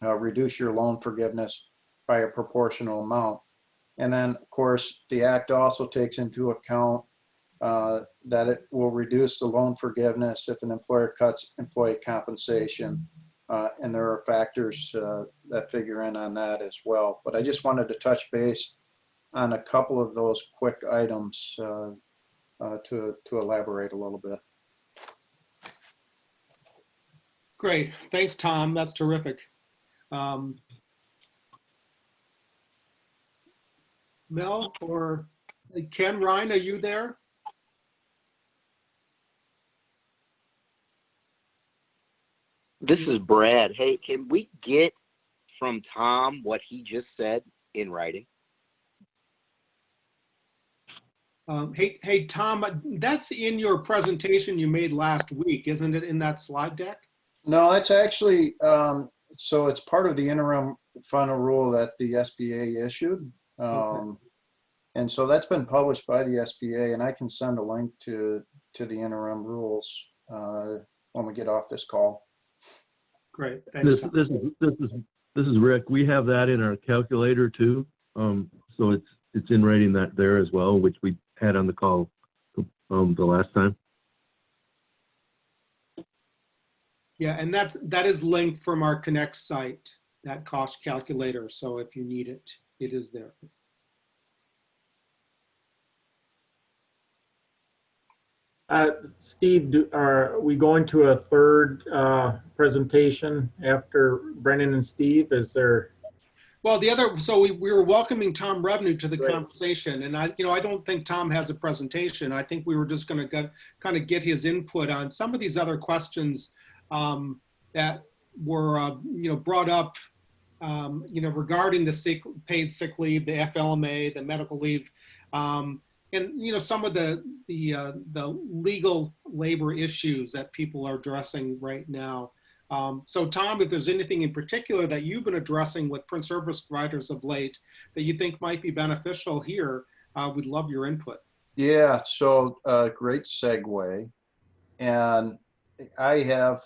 Speaker 6: reduce your loan forgiveness by a proportional amount. And then, of course, the Act also takes into account that it will reduce the loan forgiveness if an employer cuts employee compensation. And there are factors that figure in on that as well. But I just wanted to touch base on a couple of those quick items to elaborate a little bit.
Speaker 1: Great. Thanks, Tom. That's terrific. Mel or Ken, Ryan, are you there?
Speaker 7: This is Brad. Hey, can we get from Tom what he just said in writing?
Speaker 1: Hey, Tom, that's in your presentation you made last week, isn't it, in that slide deck?
Speaker 6: No, it's actually, so it's part of the interim final rule that the SBA issued.
Speaker 1: Okay.
Speaker 6: And so that's been published by the SBA, and I can send a link to the interim rules when we get off this call.
Speaker 1: Great. Thanks, Tom.
Speaker 3: This is Rick. We have that in our calculator too. So it's in writing that there as well, which we had on the call the last time.
Speaker 1: Yeah, and that is linked from our Connect site, that cost calculator. So if you need it, it is there.
Speaker 2: Steve, are we going to a third presentation after Brennan and Steve? Is there?
Speaker 1: Well, so we were welcoming Tom Revenue to the
Speaker 2: Right.
Speaker 1: conversation, and I don't think Tom has a presentation. I think we were just going to kind of get his input on some of these other questions that were brought up regarding the paid sick leave, the FLMA, the medical leave, and some of the legal labor issues that people are addressing right now. So Tom, if there's anything in particular that you've been addressing with print service providers of late that you think might be beneficial here, we'd love your input.
Speaker 6: Yeah, so great segue. And I have,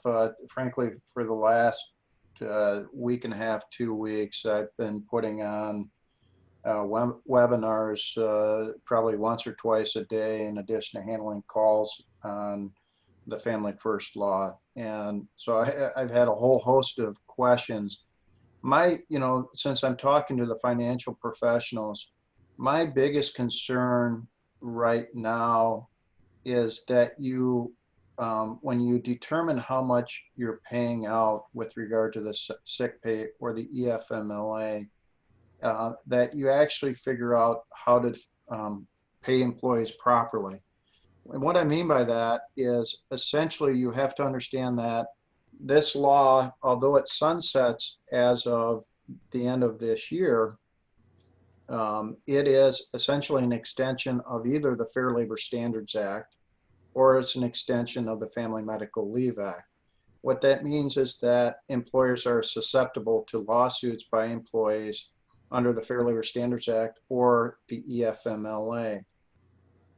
Speaker 6: frankly, for the last week and a half, 2 weeks, I've been putting on webinars probably once or twice a day, in addition to handling calls on the Family First Law. And so I've had a whole host of questions. Since I'm talking to the financial professionals, my biggest concern right now is that when you determine how much you're paying out with regard to the sick pay or the EFMLA, that you actually figure out how to pay employees properly. And what I mean by that is essentially you have to understand that this law, although it sunsets as of the end of this year, it is essentially an extension of either the Fair Labor Standards Act or it's an extension of the Family Medical Leave Act. What that means is that employers are susceptible to lawsuits by employees under the Fair Labor Standards Act or the EFMLA.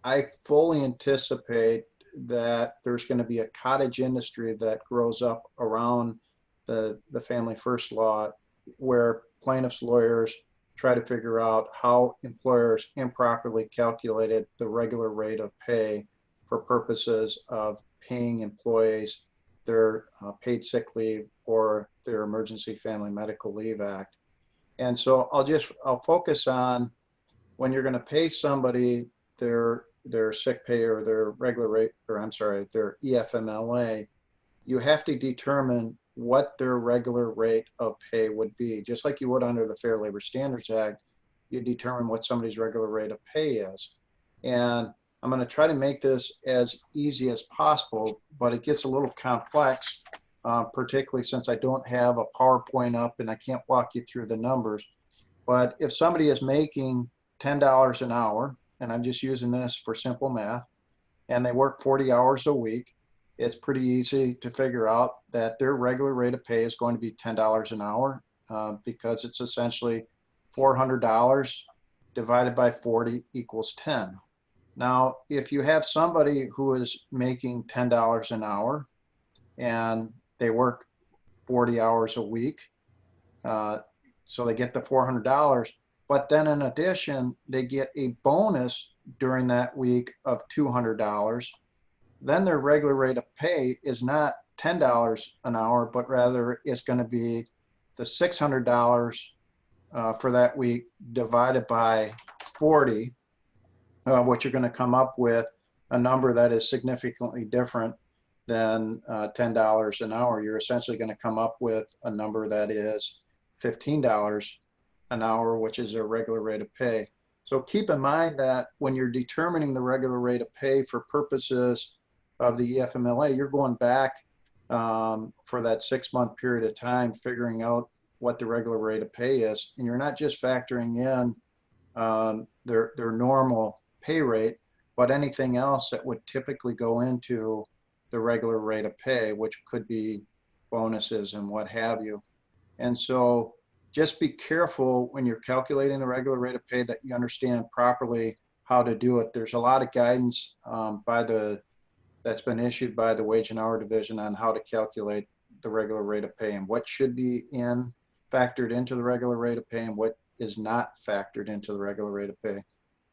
Speaker 6: I fully anticipate that there's going to be a cottage industry that grows up around the Family First Law, where plaintiffs' lawyers try to figure out how employers improperly calculated the regular rate of pay for purposes of paying employees their paid sick leave or their Emergency Family Medical Leave Act. And so I'll focus on when you're going to pay somebody their sick pay or their regular rate, or I'm sorry, their EFMLA, you have to determine what their regular rate of pay would be. Just like you would under the Fair Labor Standards Act, you determine what somebody's regular rate of pay is. And I'm going to try to make this as easy as possible, but it gets a little complex, particularly since I don't have a PowerPoint up and I can't walk you through the numbers. But if somebody is making $10 an hour, and I'm just using this for simple math, and they work 40 hours a week, it's pretty easy to figure out that their regular rate of pay is going to be $10 an hour because it's essentially $400 divided by 40 equals 10. Now, if you have somebody who is making $10 an hour and they work 40 hours a week, so they get the $400, but then in addition, they get a bonus during that week of $200, then their regular rate of pay is not $10 an hour, but rather it's going to be the $600 for that week divided by 40, what you're going to come up with a number that is significantly different than $10 an hour. You're essentially going to come up with a number that is $15 an hour, which is a regular rate of pay. So keep in mind that when you're determining the regular rate of pay for purposes of the EFMLA, you're going back for that 6-month period of time, figuring out what the regular rate of pay is. And you're not just factoring in their normal pay rate, but anything else that would typically go into the regular rate of pay, which could be bonuses and what have you. And so just be careful when you're calculating the regular rate of pay that you understand properly how to do it. There's a lot of guidance that's been issued by the Wage and Hour Division on how to calculate the regular rate of pay and what should be factored into the regular rate of pay and what is not factored into the regular rate of pay.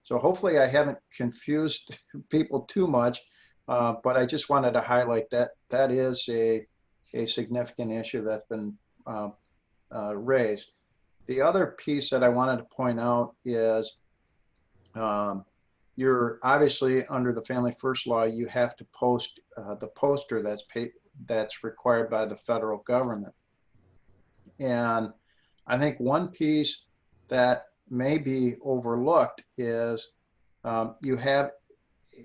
Speaker 6: So hopefully I haven't confused people too much, but I just wanted to highlight that that is a significant issue that's been raised. The other piece that I wanted to point out is you're obviously under the Family First Law, you have to post the poster that's required by the federal government. And I think one piece that may be overlooked is you have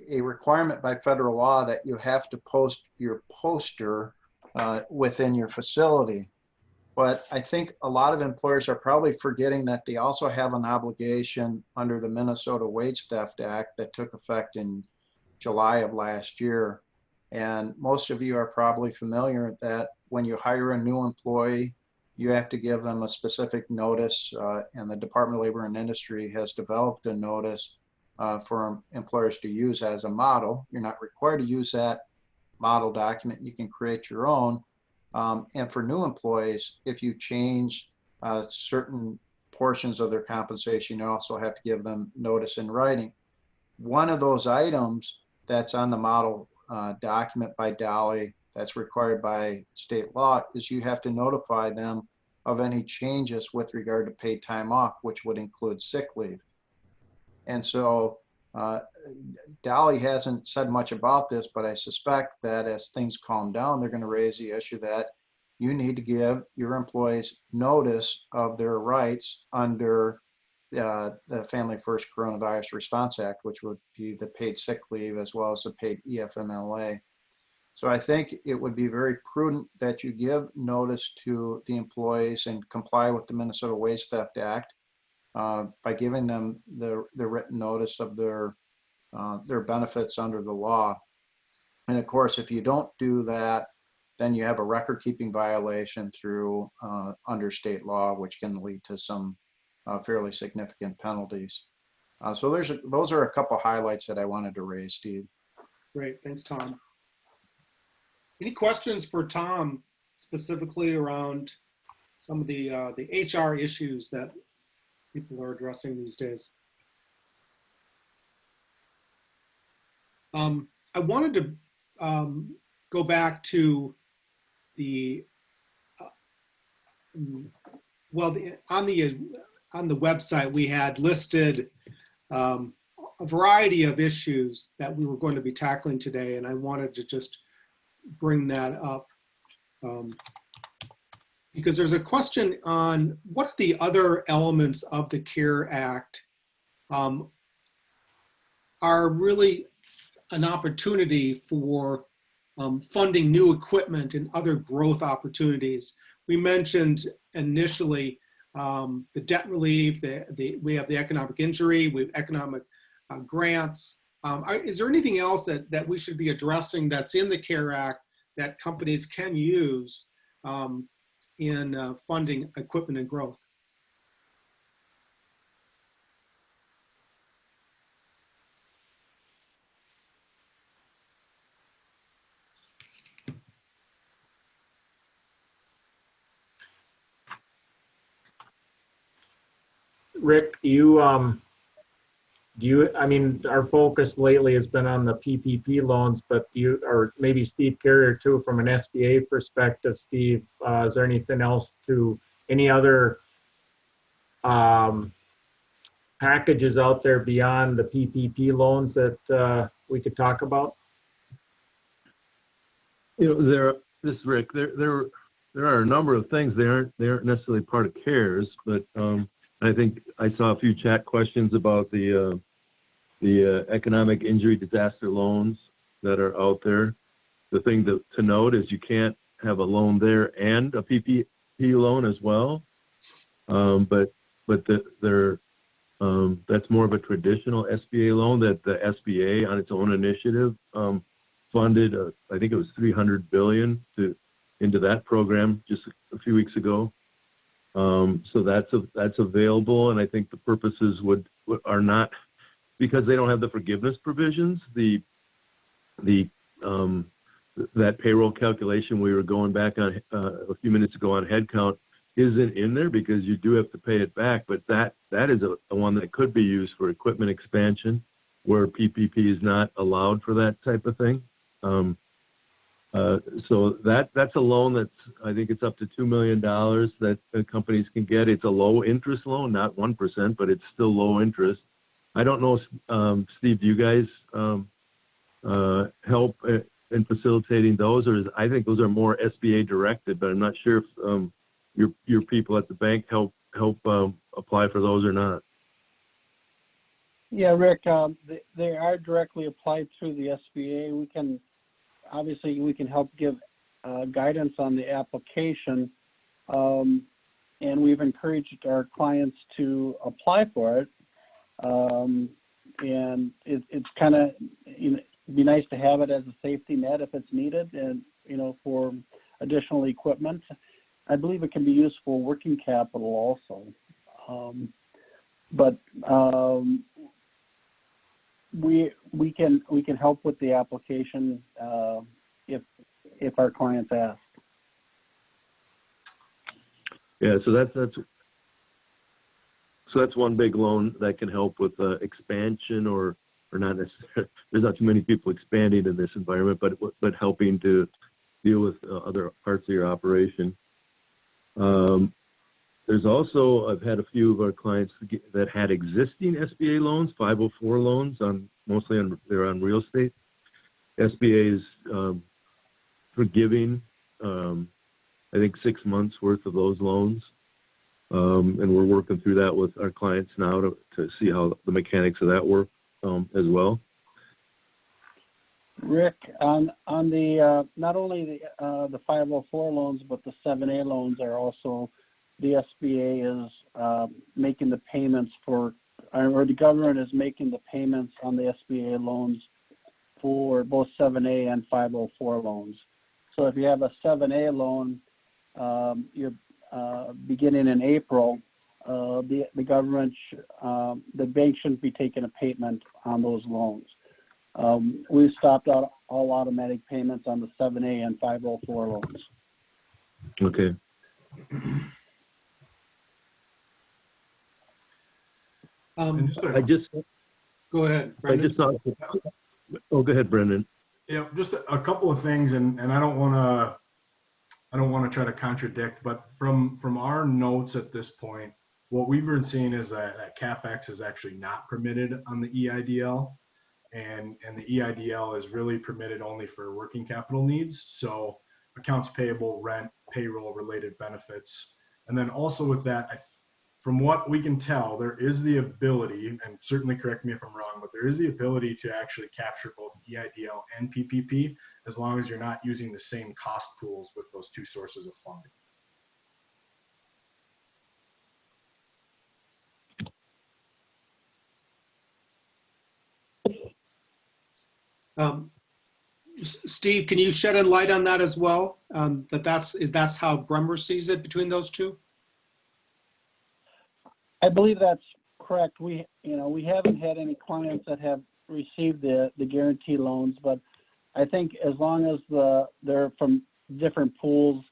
Speaker 6: a requirement by federal law that you have to post your poster within your facility. But I think a lot of employers are probably forgetting that they also have an obligation under the Minnesota Wage Theft Act that took effect in July of last year. And most of you are probably familiar that when you hire a new employee, you have to give them a specific notice, and the Department of Labor and Industry has developed a notice for employers to use as a model. You're not required to use that model document. You can create your own. And for new employees, if you change certain portions of their compensation, you also have to give them notice in writing. One of those items that's on the model document by Dolly that's required by state law is you have to notify them of any changes with regard to paid time off, which would include sick leave. And so Dolly hasn't said much about this, but I suspect that as things calm down, they're going to raise the issue that you need to give your employees notice of their rights under the Family First Coronavirus Response Act, which would be the paid sick leave as well as the paid EFMLA. So I think it would be very prudent that you give notice to the employees and comply with the Minnesota Wage Theft Act by giving them the written notice of their benefits under the law. And of course, if you don't do that, then you have a record keeping violation through under state law, which can lead to some fairly significant penalties. So those are a couple highlights that I wanted to raise, Steve.
Speaker 1: Great, thanks, Tom. Any questions for Tom specifically around some of the HR issues that people are addressing these days? I wanted to go back to the on the website we had listed a variety of issues that we were going to be tackling today, and I wanted to just bring that up because there's a question on what are the other elements of the CARE Act are really an opportunity for funding new equipment and other growth opportunities. We mentioned initially the debt relief, we have the economic injury, we have economic grants. Is there anything else that we should be addressing that's in the CARE Act that companies can use in funding equipment and growth?
Speaker 2: Rick, I mean, our focus lately has been on the PPP loans, but or maybe Steve Carrier too, from an SBA perspective, Steve, is there anything else any other packages out there beyond the PPP loans that we could talk about?
Speaker 3: You know, this is Rick. There are a number of things. They aren't necessarily part of CARES, but I think I saw a few chat questions about the economic injury disaster loans that are out there. The thing to note is you can't have a loan there and a PPP loan as well. But that's more of a traditional SBA loan that the SBA on its own initiative funded. I think it was $300 billion into that program just a few weeks ago. So that's available, and I think the purposes are not, because they don't have the forgiveness provisions. That payroll calculation we were going back on a few minutes ago on headcount isn't in there because you do have to pay it back. But that is a one that could be used for equipment expansion, where PPP is not allowed for that type of thing. So that's a loan that's, I think it's up to $2 million that companies can get. It's a low interest loan, not 1%, but it's still low interest. I don't know, Steve, do you guys help in facilitating those, or I think those are more SBA directed, but I'm not sure if your people at the bank help apply for those or not.
Speaker 5: Yeah, Rick, they are directly applied through the SBA. We can help give guidance on the application, and we've encouraged our clients to apply for it. And it's kind of, be nice to have it as a safety net if it's needed, and for additional equipment. I believe it can be used for working capital also. But we can help with the application if our clients ask.
Speaker 3: Yeah, so that's one big loan that can help with expansion or not necessarily. There's not too many people expanding in this environment, but helping to deal with other parts of your operation. There's also, I've had a few of our clients that had existing SBA loans, 504 loans, they're on real estate. SBA is forgiving, I think 6 months worth of those loans. And we're working through that with our clients now to see how the mechanics of that work as well.
Speaker 5: Rick, on the not only the 504 loans, but the 7A loans are also, the SBA is making the payments for, or the government is making the payments on the SBA loans for both 7A and 504 loans. So if you have a 7A loan, you're beginning in April, the government, the bank shouldn't be taking a payment on those loans. We've stopped out all automatic payments on the 7A and 504 loans.
Speaker 3: Okay.
Speaker 1: Go ahead, Brendan.
Speaker 3: Go ahead, Brendan.
Speaker 4: Yeah, just a couple of things, and I don't want to try to contradict, but from our notes at this point, what we've been seeing is that CapEx is actually not permitted on the EIDL, and the EIDL is really permitted only for working capital needs, so accounts payable, rent, payroll related benefits. And then also with that, from what we can tell, there is the ability, and certainly correct me if I'm wrong, but there is the ability to actually capture both EIDL and PPP as long as you're not using the same cost pools with those two sources of funding.
Speaker 1: Steve, can you shed a light on that as well? That's how Bremer sees it between those two?
Speaker 5: I believe that's correct. We haven't had any clients that have received the guarantee loans, but I think as long as they're from different pools,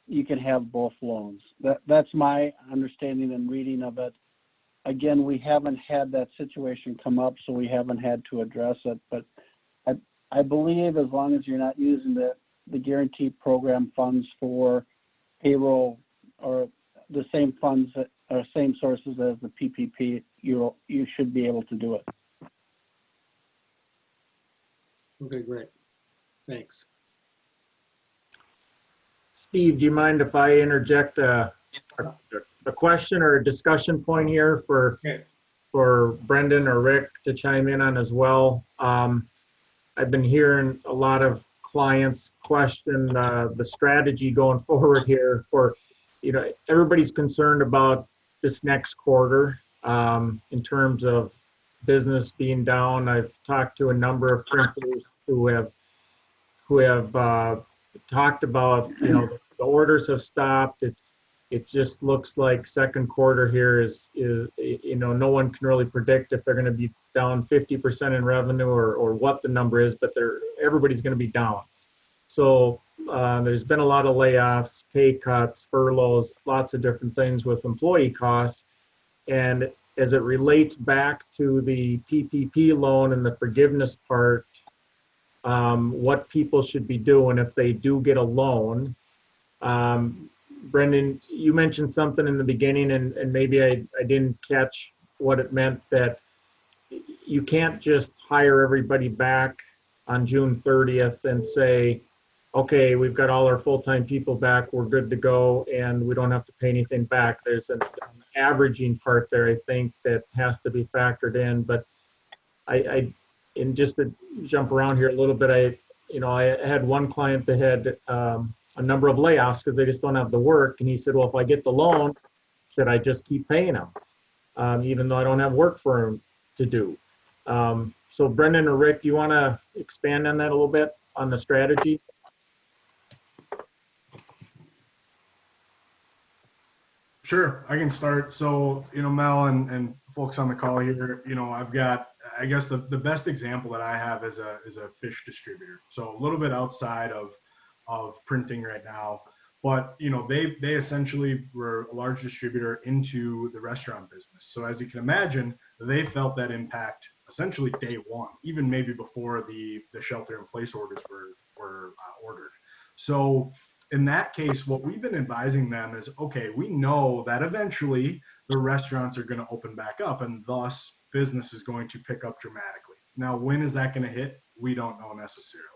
Speaker 5: you can have both loans. That's my understanding and reading of it. Again, we haven't had that situation come up, so we haven't had to address it. But I believe as long as you're not using the guarantee program funds for payroll or the same funds same sources as the PPP, you should be able to do it.
Speaker 1: Okay, great. Thanks.
Speaker 2: Steve, do you mind if I interject a question or a discussion point here
Speaker 1: Okay.
Speaker 2: for Brendan or Rick to chime in on as well? I've been hearing a lot of clients question the strategy going forward here for, everybody's concerned about this next quarter in terms of business being down. I've talked to a number of printers who have talked about, the orders have stopped. It just looks like second quarter here is no one can really predict if they're going to be down 50% in revenue or what the number is, but everybody's going to be down. So there's been a lot of layoffs, pay cuts, furloughs, lots of different things with employee costs. And as it relates back to the PPP loan and the forgiveness part, what people should be doing if they do get a loan. Brendan, you mentioned something in the beginning, and maybe I didn't catch what it meant, that you can't just hire everybody back on June 30th and say, okay, we've got all our full-time people back, we're good to go, and we don't have to pay anything back. There's an averaging part there, I think, that has to be factored in. But and just to jump around here a little bit, I had one client that had a number of layoffs because they just don't have the work. And he said, well, if I get the loan, should I just keep paying them, even though I don't have work for him to do? So Brendan or Rick, do you want to expand on that a little bit on the strategy?
Speaker 4: Sure, I can start. So, Mel and folks on the call here, I've got, I guess the best example that I have is a fish distributor. So a little bit outside of printing right now, but they essentially were a large distributor into the restaurant business. So as you can imagine, they felt that impact essentially day one, even maybe before the shelter in place orders were ordered. So in that case, what we've been advising them is, okay, we know that eventually the restaurants are going to open back up, and thus business is going to pick up dramatically. Now, when is that going to hit? We don't know necessarily.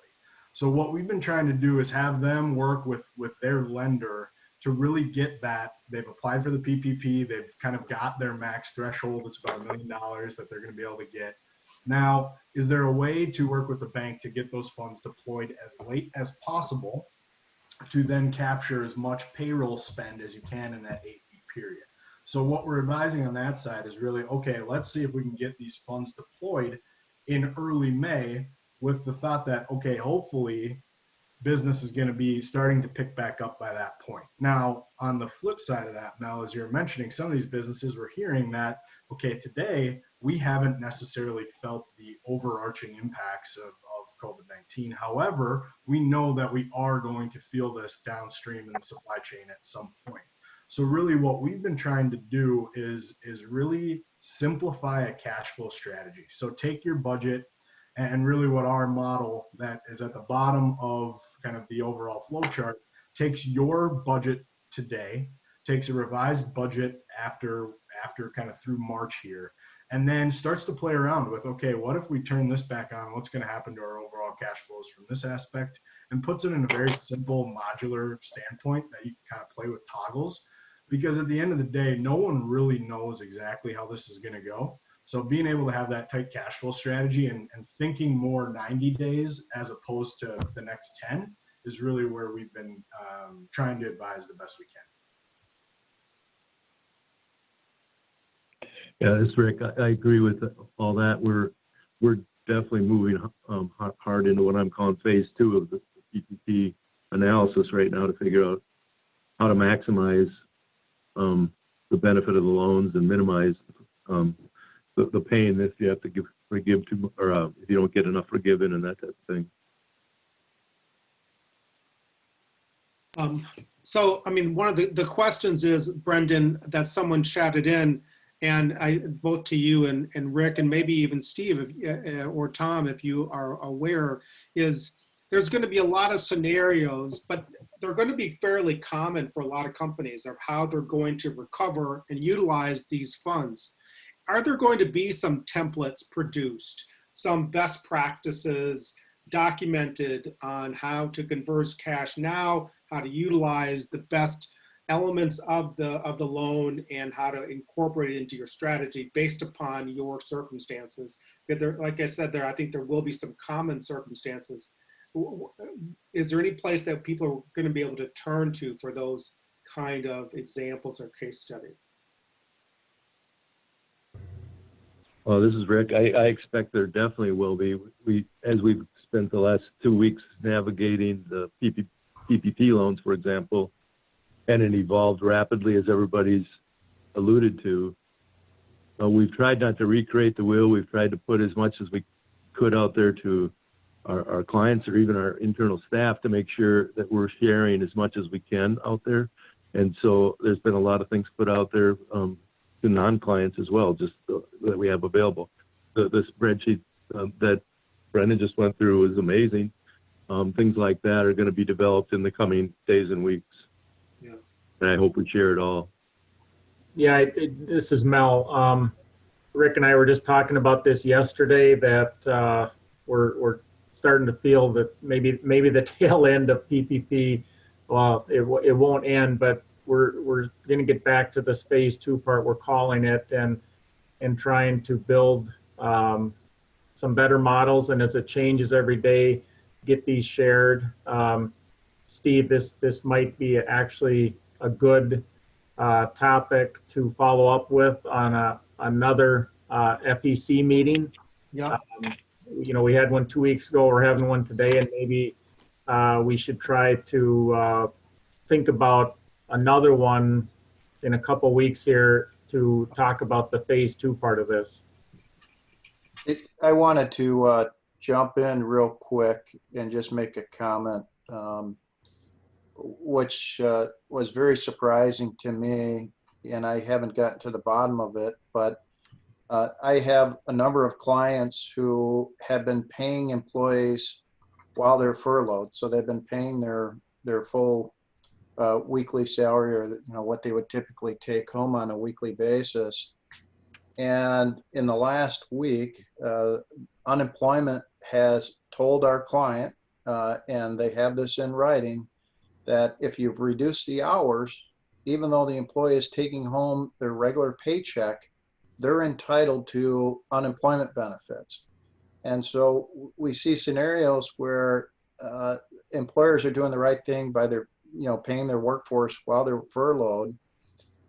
Speaker 4: So what we've been trying to do is have them work with their lender to really get that. They've applied for the PPP. They've kind of got their max threshold. It's about $1 million that they're going to be able to get. Now, is there a way to work with the bank to get those funds deployed as late as possible to then capture as much payroll spend as you can in that 8-week period? So what we're advising on that side is really, okay, let's see if we can get these funds deployed in early May with the thought that, okay, hopefully business is going to be starting to pick back up by that point. Now, on the flip side of that, Mel, as you're mentioning, some of these businesses were hearing that, okay, today we haven't necessarily felt the overarching impacts of COVID-19. However, we know that we are going to feel this downstream in the supply chain at some point. So really what we've been trying to do is really simplify a cash flow strategy. So take your budget, and really what our model that is at the bottom of kind of the overall flow chart takes your budget today, takes a revised budget after kind of through March here, and then starts to play around with, okay, what if we turn this back on? What's going to happen to our overall cash flows from this aspect? And puts it in a very simple modular standpoint that you can kind of play with toggles. Because at the end of the day, no one really knows exactly how this is going to go. So being able to have that tight cash flow strategy and thinking more 90 days as opposed to the next 10 is really where we've been trying to advise the best we can.
Speaker 3: Yeah, this is Rick. I agree with all that. We're definitely moving hard into what I'm calling phase 2 of the PPP analysis right now to figure out how to maximize the benefit of the loans and minimize the pain if you have to forgive too, or if you don't get enough forgiven and that type of thing.
Speaker 1: So, I mean, one of the questions is, Brendan, that someone chatted in, and both to you and Rick, and maybe even Steve or Tom, if you are aware, is there's going to be a lot of scenarios, but they're going to be fairly common for a lot of companies of how they're going to recover and utilize these funds. Are there going to be some templates produced, some best practices documented on how to converse cash now, how to utilize the best elements of the loan, and how to incorporate it into your strategy based upon your circumstances? Like I said, I think there will be some common circumstances. Is there any place that people are going to be able to turn to for those kind of examples or case studies?
Speaker 3: Well, this is Rick. I expect there definitely will be. As we've spent the last 2 weeks navigating the PPP loans, for example, and it evolved rapidly, as everybody's alluded to. We've tried not to recreate the wheel. We've tried to put as much as we could out there to our clients or even our internal staff to make sure that we're sharing as much as we can out there. And so there's been a lot of things put out there to non-clients as well, just that we have available. The spreadsheet that Brendan just went through is amazing. Things like that are going to be developed in the coming days and weeks.
Speaker 1: Yeah.
Speaker 3: And I hope we share it all.
Speaker 2: Yeah, this is Mel. Rick and I were just talking about this yesterday, that we're starting to feel that maybe the tail end of PPP, well, it won't end, but we're going to get back to this phase 2 part, we're calling it, and trying to build some better models. And as it changes every day, get these shared. Steve, this might be actually a good topic to follow up with on another FEC meeting.
Speaker 6: Yeah.
Speaker 2: You know, we had one 2 weeks ago, we're having one today, and maybe we should try to think about another one in a couple weeks here to talk about the phase 2 part of this.
Speaker 6: I wanted to jump in real quick and just make a comment, which was very surprising to me, and I haven't gotten to the bottom of it, but I have a number of clients who have been paying employees while they're furloughed. So they've been paying their full weekly salary, or what they would typically take home on a weekly basis. And in the last week, unemployment has told our client, and they have this in writing, that if you've reduced the hours, even though the employee is taking home their regular paycheck, they're entitled to unemployment benefits. And so we see scenarios where employers are doing the right thing by paying their workforce while they're furloughed,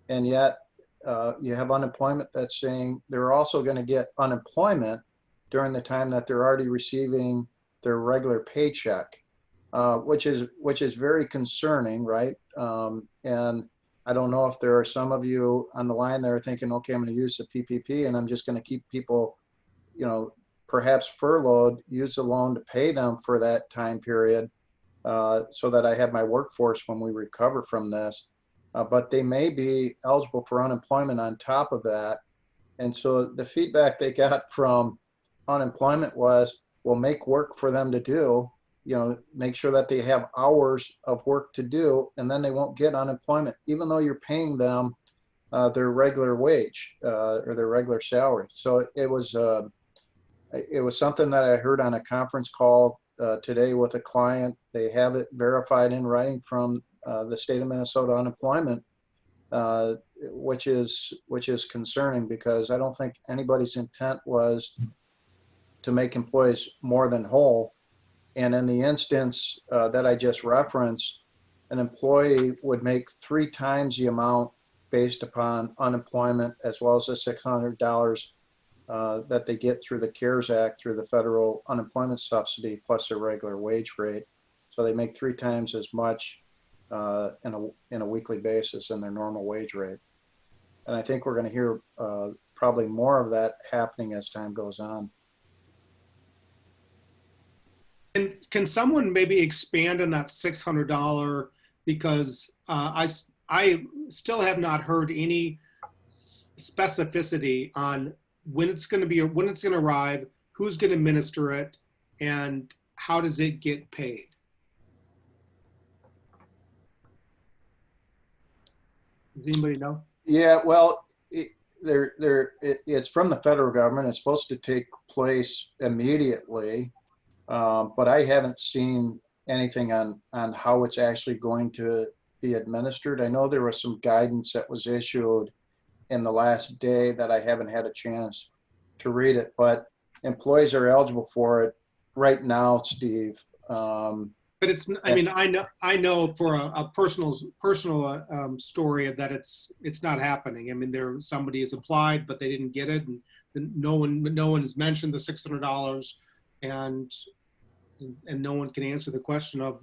Speaker 6: and yet you have unemployment that's saying they're also going to get unemployment during the time that they're already receiving their regular paycheck, which is very concerning, right? And I don't know if there are some of you on the line that are thinking, okay, I'm going to use the PPP and I'm just going to keep people, perhaps furloughed, use the loan to pay them for that time period, so that I have my workforce when we recover from this. But they may be eligible for unemployment on top of that. And so the feedback they got from unemployment was, well, make work for them to do, make sure that they have hours of work to do, and then they won't get unemployment, even though you're paying them their regular wage or their regular salary. So it was something that I heard on a conference call today with a client. They have it verified in writing from the state of Minnesota unemployment, which is concerning, because I don't think anybody's intent was to make employees more than whole. And in the instance that I just referenced, an employee would make 3 times the amount based upon unemployment, as well as the $600 that they get through the CARES Act, through the federal unemployment subsidy, plus their regular wage rate. So they make 3 times as much in a weekly basis than their normal wage rate. And I think we're going to hear probably more of that happening as time goes on.
Speaker 1: And can someone maybe expand on that $600, because I still have not heard any specificity on when it's going to arrive, who's going to administer it, and how does it get paid? Does anybody know?
Speaker 6: Yeah, well, it's from the federal government. It's supposed to take place immediately, but I haven't seen anything on how it's actually going to be administered. I know there was some guidance that was issued in the last day that I haven't had a chance to read it, but employees are eligible for it right now, Steve.
Speaker 1: But it's, I mean, I know for a personal story that it's not happening. I mean, somebody has applied, but they didn't get it, and no one has mentioned the $600, and no one can answer the question of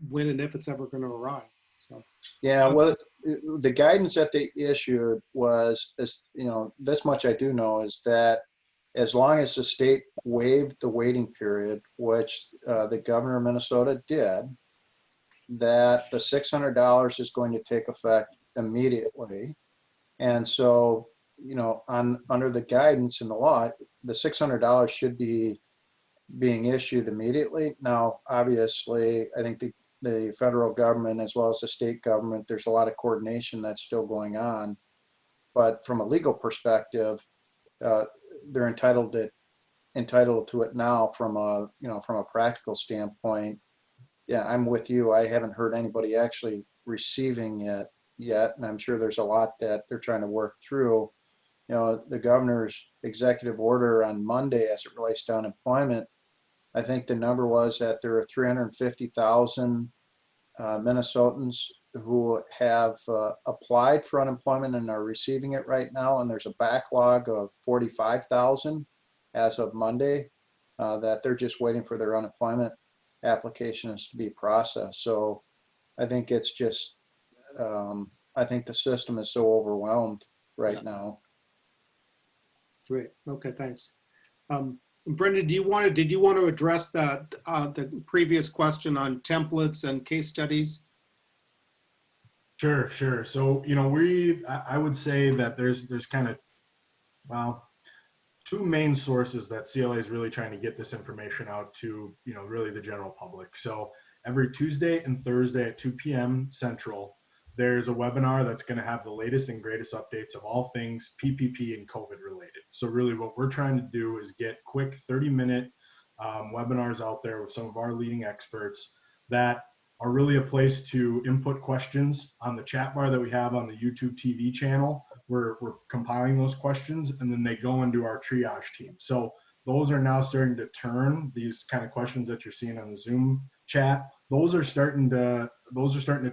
Speaker 1: when and if it's ever going to arrive. So
Speaker 6: Yeah, well, the guidance that they issued was, this much I do know, is that as long as the state waived the waiting period, which the governor of Minnesota did, that the $600 is going to take effect immediately. And so, under the guidance in the law, the $600 should be being issued immediately. Now, obviously, I think the federal government as well as the state government, there's a lot of coordination that's still going on. But from a legal perspective, they're entitled to it now from a practical standpoint. Yeah, I'm with you. I haven't heard anybody actually receiving it yet, and I'm sure there's a lot that they're trying to work through. The governor's executive order on Monday as it relates to unemployment, I think the number was that there are 350,000 Minnesotans who have applied for unemployment and are receiving it right now, and there's a backlog of 45,000 as of Monday that they're just waiting for their unemployment applications to be processed. So I think it's just, I think the system is so overwhelmed right now.
Speaker 1: great. Okay, thanks. Brendan, did you want to address that the previous question on templates and case studies?
Speaker 4: Sure. So, I would say that there's kind of, well, two main sources that CLA is really trying to get this information out to, really the general public. So every Tuesday and Thursday at 2 p.m. Central, there's a webinar that's going to have the latest and greatest updates of all things PPP and COVID related. So really what we're trying to do is get quick 30-minute webinars out there with some of our leading experts that are really a place to input questions on the chat bar that we have on the YouTube TV channel. We're compiling those questions, and then they go into our triage team. So those are now starting to turn, these kind of questions that you're seeing on the Zoom chat, those are starting to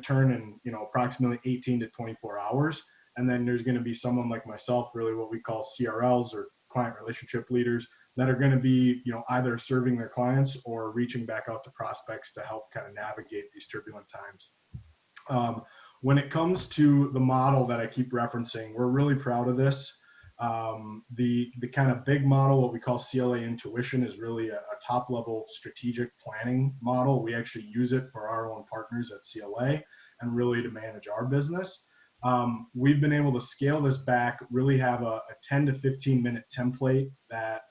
Speaker 4: turn in, approximately 18 to 24 hours. And then there's going to be someone like myself, really what we call CRLs or client relationship leaders, that are going to be, either serving their clients or reaching back out to prospects to help kind of navigate these turbulent times. When it comes to the model that I keep referencing, we're really proud of this. The kind of big model, what we call CLA Intuition, is really a top level strategic planning model. We actually use it for our own partners at CLA and really to manage our business. We've been able to scale this back, really have a 10 to 15 minute template that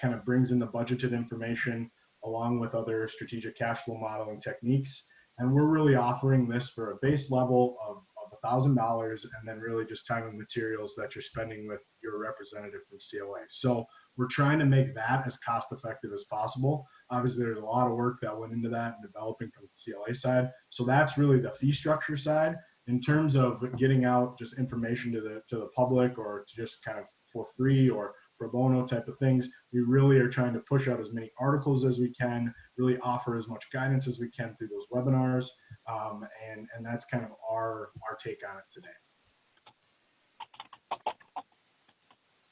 Speaker 4: kind of brings in the budgeted information along with other strategic cash flow modeling techniques. And we're really offering this for a base level of $1,000, and then really just time and materials that you're spending with your representative from CLA. So we're trying to make that as cost effective as possible. Obviously, there's a lot of work that went into that and developing from the CLA side. So that's really the fee structure side. In terms of getting out just information to the public, or to just kind of for free or pro bono type of things, we really are trying to push out as many articles as we can, really offer as much guidance as we can through those webinars, and that's kind of our take on it today.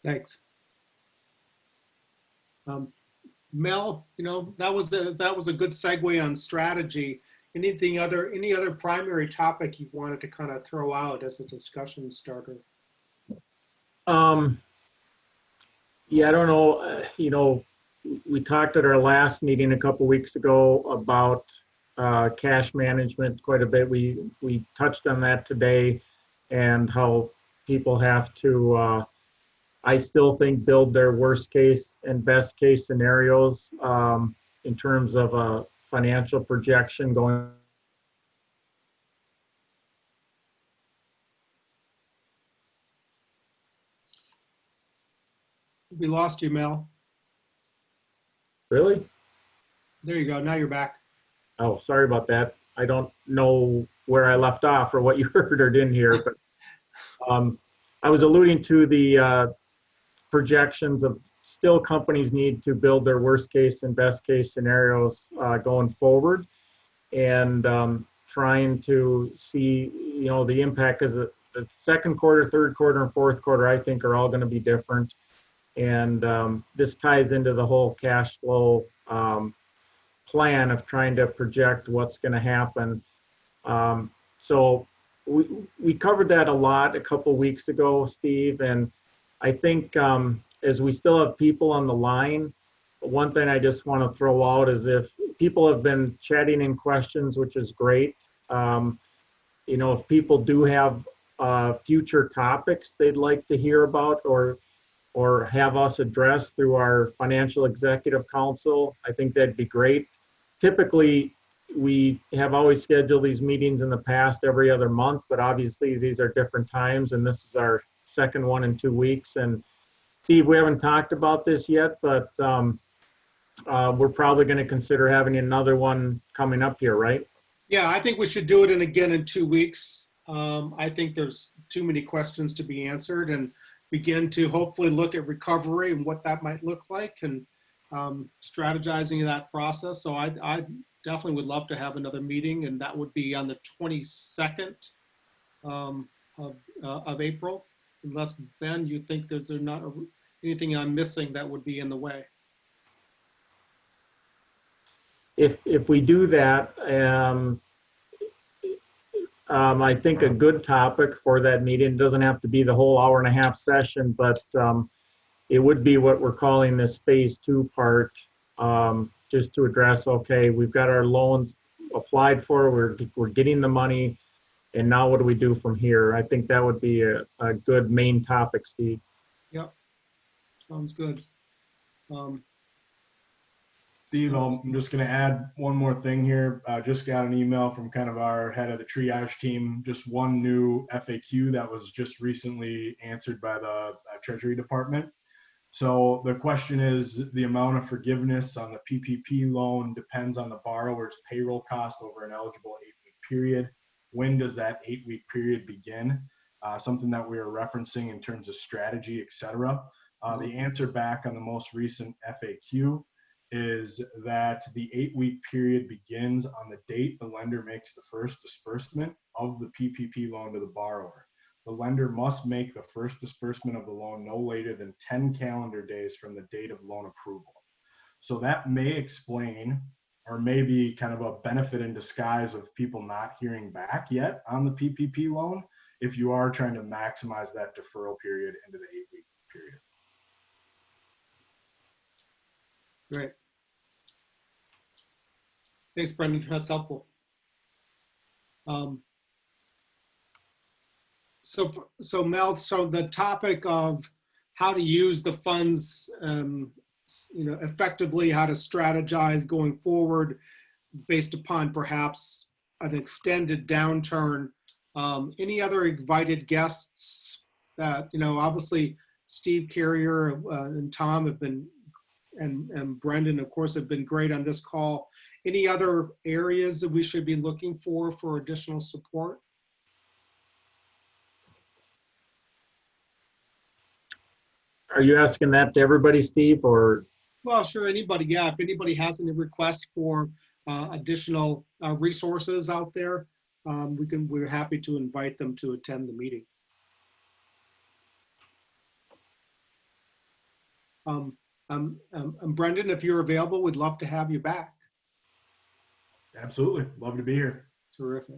Speaker 1: Thanks. Mel, that was a good segue on strategy. Any other primary topic you wanted to kind of throw out as a discussion starter?
Speaker 2: Yeah, I don't know. We talked at our last meeting a couple weeks ago about cash management quite a bit. We touched on that today, and how people have to, I still think, build their worst case and best case scenarios in terms of a financial projection going
Speaker 1: We lost you, Mel.
Speaker 2: Really?
Speaker 1: There you go. Now you're back.
Speaker 2: Oh, sorry about that. I don't know where I left off or what you heard or didn't hear, but I was alluding to the projections of still companies need to build their worst case and best case scenarios going forward, and trying to see, you know, the impact, because the second quarter, third quarter, and fourth quarter, I think, are all going to be different. And this ties into the whole cash flow plan of trying to project what's going to happen. So we covered that a lot a couple weeks ago, Steve, and I think as we still have people on the line, one thing I just want to throw out is if people have been chatting in questions, which is great. You know, if people do have future topics they'd like to hear about or have us address through our Financial Executive Council, I think that'd be great. Typically, we have always scheduled these meetings in the past every other month, but obviously these are different times, and this is our second one in 2 weeks. And Steve, we haven't talked about this yet, but we're probably going to consider having another one coming up here, right?
Speaker 1: Yeah, I think we should do it again in 2 weeks. I think there's too many questions to be answered, and begin to hopefully look at recovery and what that might look like, and strategizing that process. So I definitely would love to have another meeting, and that would be on the 22nd of April. Unless, Ben, you think there's not anything I'm missing that would be in the way.
Speaker 2: If we do that, I think a good topic for that meeting, doesn't have to be the whole hour-and-a-half session, but it would be what we're calling this phase 2 part, just to address, okay, we've got our loans applied for, we're getting the money, and now what do we do from here? I think that would be a good main topic, Steve.
Speaker 1: Yep, sounds good.
Speaker 4: Steve, I'm just going to add one more thing here. Just got an email from kind of our head of the triage team. Just one new FAQ that was just recently answered by the Treasury Department. So the question is, the amount of forgiveness on the PPP loan depends on the borrower's payroll cost over an eligible 8-week period. When does that 8-week period begin? Something that we are referencing in terms of strategy, et cetera. The answer back on the most recent FAQ is that the 8-week period begins on the date the lender makes the first disbursement of the PPP loan to the borrower. The lender must make the first disbursement of the loan no later than 10 calendar days from the date of loan approval. So that may explain, or maybe kind of a benefit in disguise of people not hearing back yet on the PPP loan, if you are trying to maximize that deferral period into the 8-week period.
Speaker 1: Great. Thanks, Brendan. That's helpful. So Mel, so the topic of how to use the funds, effectively, how to strategize going forward based upon perhaps an extended downturn. Any other invited guests that, obviously Steve Carrier and Tom have been, and Brendan, of course, have been great on this call. Any other areas that we should be looking for additional support?
Speaker 2: Are you asking that to everybody, Steve, or?
Speaker 1: Well, sure, anybody, yeah. If anybody has any requests for additional resources out there, we're happy to invite them to attend the meeting. Brendan, if you're available, we'd love to have you back.
Speaker 4: Absolutely. Love to be here.
Speaker 1: Terrific.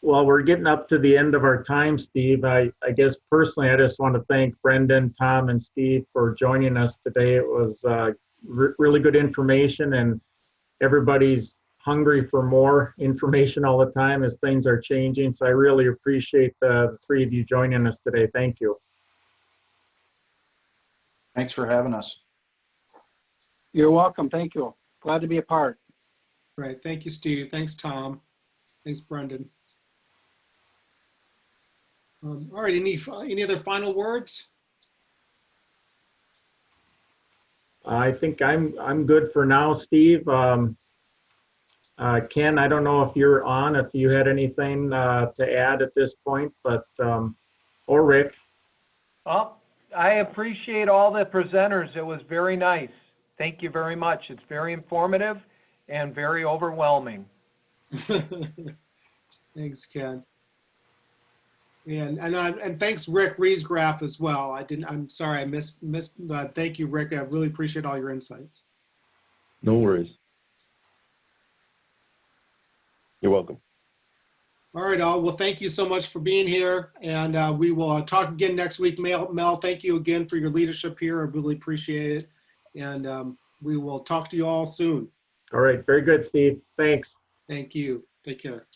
Speaker 2: Well, we're getting up to the end of our time, Steve. I guess personally, I just want to thank Brendan, Tom, and Steve for joining us today. It was really good information, and everybody's hungry for more information all the time as things are changing. So I really appreciate the three of you joining us today. Thank you.
Speaker 6: Thanks for having us.
Speaker 5: You're welcome. Thank you. Glad to be a part.
Speaker 1: Right. Thank you, Steve. Thanks, Tom. Thanks, Brendan. All right, any other final words?
Speaker 2: I think I'm good for now, Steve. Ken, I don't know if you're on, if you had anything to add at this point, but or Rick.
Speaker 8: Oh, I appreciate all the presenters. It was very nice. Thank you very much. It's very informative and very overwhelming.
Speaker 1: Thanks, Ken. And thanks, Rick Riesgraf, as well. I'm sorry I missed. Thank you, Rick. I really appreciate all your insights.
Speaker 3: No worries. You're welcome.
Speaker 1: All right, all. Well, thank you so much for being here, and we will talk again next week. Mel, thank you again for your leadership here. I really appreciate it, and we will talk to you all soon.
Speaker 2: All right, very good, Steve. Thanks.
Speaker 1: Thank you. Take care.